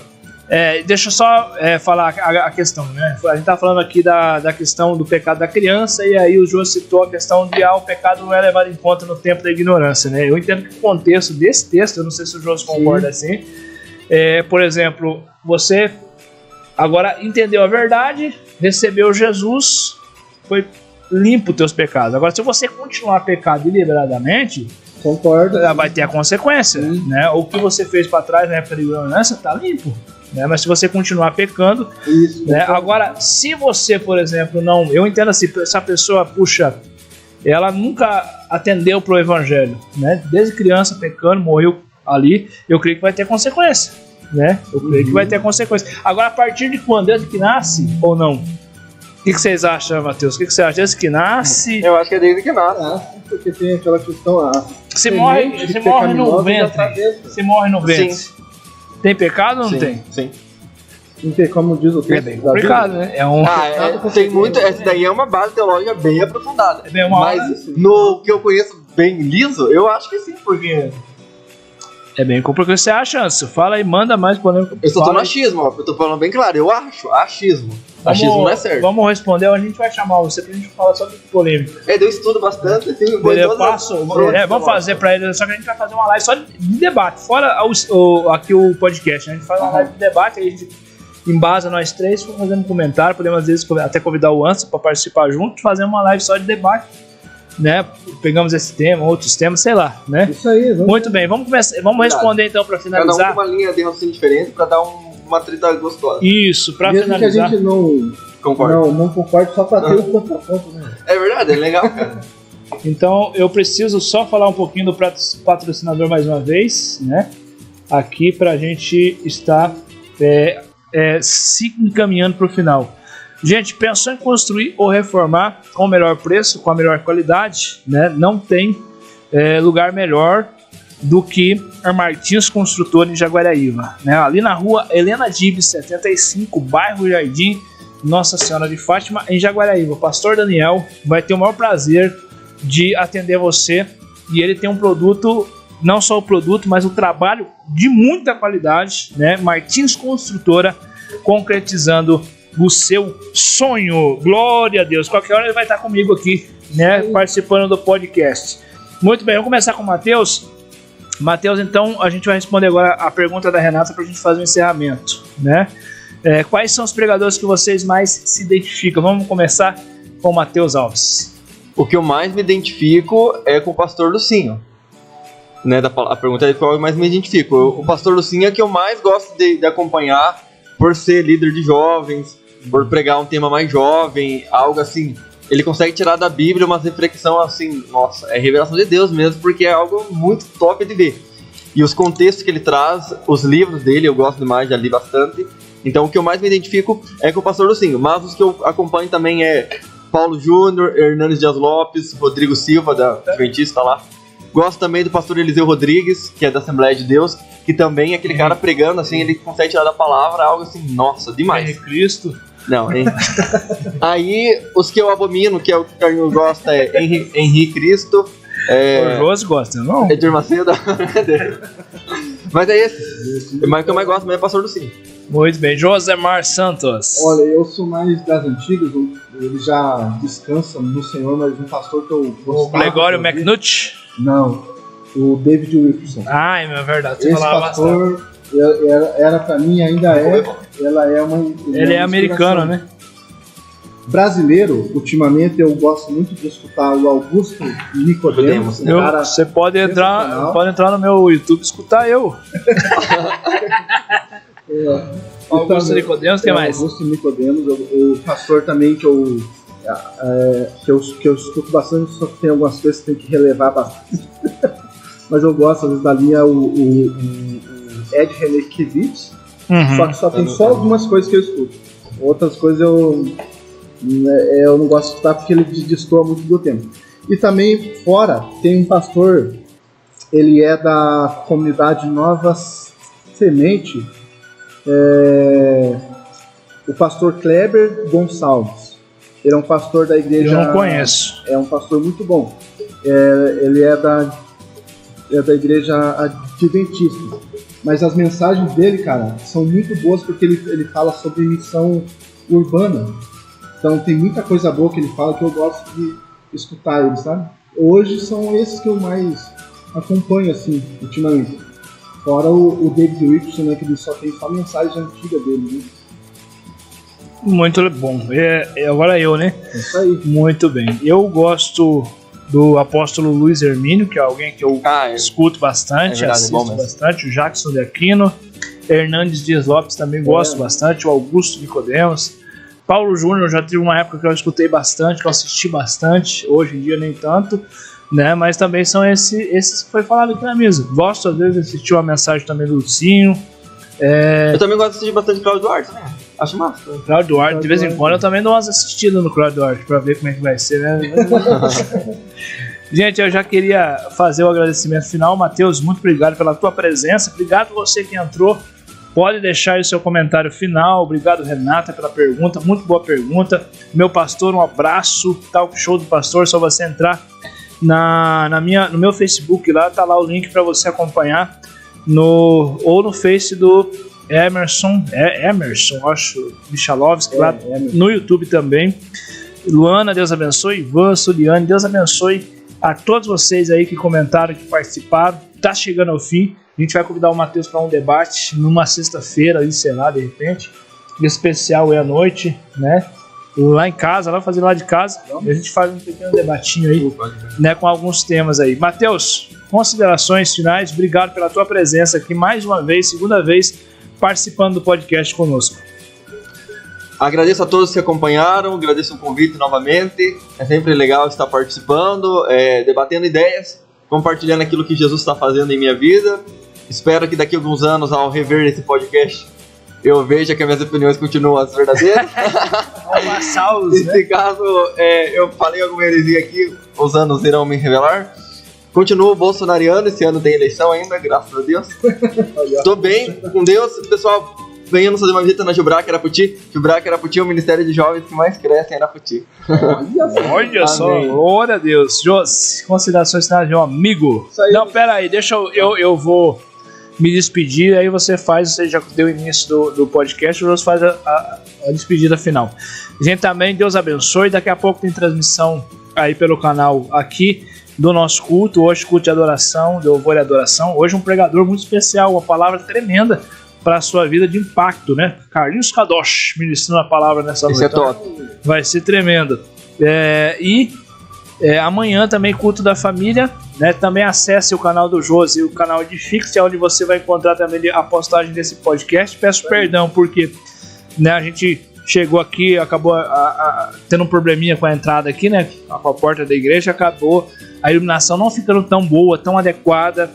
Deixa eu só falar a questão, né? A gente tá falando aqui da questão do pecado da criança, e aí o João citou a questão de o pecado não é levado em conta no tempo da ignorância, né? Eu entendo que o contexto desse texto, eu não sei se o João concorda assim, por exemplo, você agora entendeu a verdade, recebeu Jesus, foi limpo os teus pecados. Agora, se você continuar a pecar deliberadamente, Concordo. vai ter a consequência, né? O que você fez para trás na época da ignorância tá limpo, né? Mas se você continuar pecando, Isso, né? concordo. Agora, se você, por exemplo, não, eu entendo assim, essa pessoa, puxa, ela nunca atendeu pro evangelho, né? Desde criança pecando, morreu ali, eu creio que vai ter consequência, né? Eu creio que vai ter consequência. Agora, a partir de quando? Desde que nasce ou não? O que vocês acham, Matheus? O que você acha? Desde que nasce, Eu acho que é desde que nasce. Porque tem aquela questão, você morre no ventre. Você morre no ventre. Sim. Tem pecado ou não tem? Sim. Não tem como diz o texto. É bem complicado, né? É um... Tem muito. Essa daí é uma base teológica bem aprofundada. É uma Mas no que eu conheço bem liso, eu acho que sim, porque. É bem complicado. O que você acha, Anso? Fala aí, manda mais polêmica. Eu só tô Fala no aí. achismo, ó. Eu tô falando bem claro. Eu acho. Achismo. Achismo não é certo. Vamos responder, a gente vai chamar você pra gente falar sobre polêmica. Eu estudo bastante, assim, Eu passo, vamos fazer pra ele, só que a gente vai fazer uma live só de debate, fora aqui o podcast, né? A gente faz uma live de debate, aí a gente embasa nós três, fazendo um comentário, podemos às vezes até convidar o Anso pra participar junto, fazer uma live só de debate, né? Pegamos esse tema, outros temas, sei lá, né? Isso aí, Muito bem, vamos responder então pra finalizar. Cada um com uma linha de raciocínio diferente pra dar uma treta gostosa. Isso, pra mesmo finalizar. que a gente não concorde só pra ter o contraponto, né? É verdade, é legal, cara. Então eu preciso só falar um pouquinho do patrocinador mais uma vez, né? Aqui pra gente estar se encaminhando pro final. Gente, pensou em construir ou reformar com o melhor preço, com a melhor qualidade, né? Não tem lugar melhor do que a Martins Construtora em Jaguaraíva, né? Ali na rua Helena Dibes 75, bairro Jardim Nossa Senhora de Fátima, em Jaguaraíva. O pastor Daniel vai ter o maior prazer de atender você, e ele tem um produto, não só o produto, mas o trabalho de muita qualidade, né? Martins Construtora, concretizando o seu sonho. Glória a Deus. Qualquer hora ele vai estar comigo aqui, né? Participando do podcast. Muito bem, vamos começar com o Matheus. Matheus, então a gente vai responder agora a pergunta da Renata para a gente fazer o encerramento, né? Quais são os pregadores que vocês mais se identificam? Vamos começar com o Matheus Alves. O que eu mais me identifico é com o pastor Lucinho. Né, a pergunta é qual eu mais me identifico. O pastor Lucinho é que eu mais gosto de acompanhar por ser líder de jovens, por pregar um tema mais jovem, algo assim. Ele consegue tirar da Bíblia uma reflexão assim, nossa, é revelação de Deus mesmo, porque é algo muito top de ver. E os contextos que ele traz, os livros dele, eu gosto demais, já li bastante. Então o que eu mais me identifico é com o pastor Lucinho, mas os que eu acompanho também é Paulo Júnior, Hernanes Dias Lopes, Rodrigo Silva, da Adventista lá. Gosto também do pastor Eliseu Rodrigues, que é da Assembleia de Deus, que também é aquele cara pregando, assim, ele consegue tirar da palavra algo assim, nossa, demais. Henrique Cristo. Não, hein? Aí, os que eu abomino, que é o que o Carlinhos gosta, é Henrique Cristo. O Josi gosta, não? Edir Macedo. Mas é esse. Mas o que eu mais gosto mesmo é pastor Lucinho. Muito bem, Josemar Santos. Olha, eu sou mais das antigas, ele já descansa no Senhor, mas um pastor que eu gostava. O Gregório McNutt? Não, o David Wilson. Ah, é verdade, você esse falava pastor bastante. Era pra mim, ainda é. Ele é americano, né? Brasileiro, ultimamente eu gosto muito de escutar o Augusto Nicodemos. Você pode entrar no meu YouTube e escutar eu. Augusto Nicodemos, tem mais? Augusto Nicodemos, o pastor também que eu escuto bastante, só que tem algumas coisas que tem que relevar bastante. Mas eu gosto, às vezes, da linha o Ed Renekiewicz, só que só tem só algumas coisas que eu escuto. Outras coisas eu não gosto de escutar porque ele destoa muito do tempo. E também, fora, tem um pastor, ele é da comunidade Nova Semente, o pastor Kleber Gonçalves. Ele é um pastor da igreja... Eu não conheço. É um pastor muito bom. Ele é da igreja adventista. Mas as mensagens dele, cara, são muito boas porque ele fala sobre missão urbana. Então tem muita coisa boa que ele fala que eu gosto de escutar ele, sabe? Hoje são esses que eu mais acompanho, assim, ultimamente. Fora o David Wilson, né, que ele só tem só mensagem antiga dele, né? Muito bom. Agora eu, né? É isso aí. Muito bem. Eu gosto do apóstolo Luiz Hermínio, que é alguém que eu escuto bastante, assisto bastante. O Jackson de Aquino. Hernandes Dias Lopes também gosto bastante. O Augusto Nicodemos. Paulo Júnior, já tive uma época que eu escutei bastante, que eu assisti bastante. Hoje em dia nem tanto, né? Mas também são esses que foi falado aqui na mesa. Gosto, às vezes, de assistir uma mensagem também do Lucinho. Eu também gosto de assistir bastante Cláudio Duarte, né? Acho massa. Cláudio Duarte, de vez em quando eu também dou umas assistidas no Cláudio Duarte pra ver como é que vai ser, né? Gente, eu já queria fazer o agradecimento final. Matheus, muito obrigado pela tua presença. Obrigado você que entrou. Pode deixar aí o seu comentário final. Obrigado, Renata, pela pergunta. Muito boa pergunta. Meu pastor, um abraço. Talk Show do Pastor. Só você entrar no meu Facebook lá. Tá lá o link para você acompanhar. Ou no Face do Emerson, acho, Michalovski, lá no YouTube também. Luana, Deus abençoe. Ivan, Suliane, Deus abençoe a todos vocês aí que comentaram, que participaram. Tá chegando ao fim. A gente vai convidar o Matheus para um debate numa sexta-feira, aí, sei lá, de repente. O especial é à noite, né? Lá em casa, vai fazer lá de casa. E a gente faz um pequeno debatinho aí, né, com alguns temas aí. Matheus, considerações finais. Obrigado pela tua presença aqui mais uma vez, segunda vez, participando do podcast conosco. Agradeço a todos que acompanharam, agradeço o convite novamente. É sempre legal estar participando, debatendo ideias, compartilhando aquilo que Jesus está fazendo em minha vida. Espero que daqui a alguns anos, ao rever esse podcast, eu veja que as minhas opiniões continuam as verdadeiras. Nesse caso, eu falei alguma heresia aqui, os anos irão me revelar. Continuo bolsonariano, esse ano tem eleição ainda, graças a Deus. Tô bem, com Deus, pessoal. Venhamos fazer uma visita na Jubrac Araputi. Jubrac Araputi é o Ministério de Jovens que mais cresce em Araputi. Olha só, glória a Deus. Josi, considerações finais de um amigo. Não, pera aí, deixa eu vou me despedir, aí você já deu o início do podcast, o Josi faz a despedida final. Gente, também, Deus abençoe. Daqui a pouco tem transmissão aí pelo canal aqui do nosso culto. Hoje, culto de adoração, de louvor e adoração. Hoje um pregador muito especial, uma palavra tremenda para a sua vida de impacto, né? Carlinhos Kadosh ministrando a palavra nessa noite. Isso é top. Vai ser tremendo. Amanhã também culto da família, né? Também acesse o canal do Josi, o canal Edifique, onde você vai encontrar também a postagem desse podcast. Peço perdão porque, né, a gente chegou aqui, acabou tendo um probleminha com a entrada aqui, né? Com a porta da igreja, acabou a iluminação não ficando tão boa, tão adequada.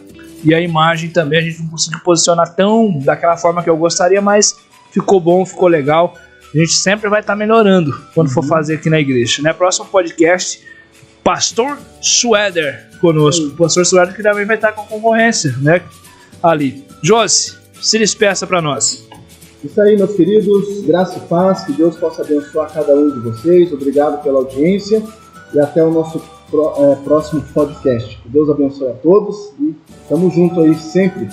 E a imagem também a gente não conseguiu posicionar daquela forma que eu gostaria, mas ficou bom, ficou legal. A gente sempre vai estar melhorando quando for fazer aqui na igreja, né? Próximo podcast, Pastor Suéder conosco. O Pastor Suéder que também vai estar com concorrência, né? Ali. Josi, se despeça para nós. Isso aí, meus queridos. Graça e paz. Que Deus possa abençoar cada um de vocês. Obrigado pela audiência. E até o nosso próximo podcast. Que Deus abençoe a todos e tamo junto aí sempre.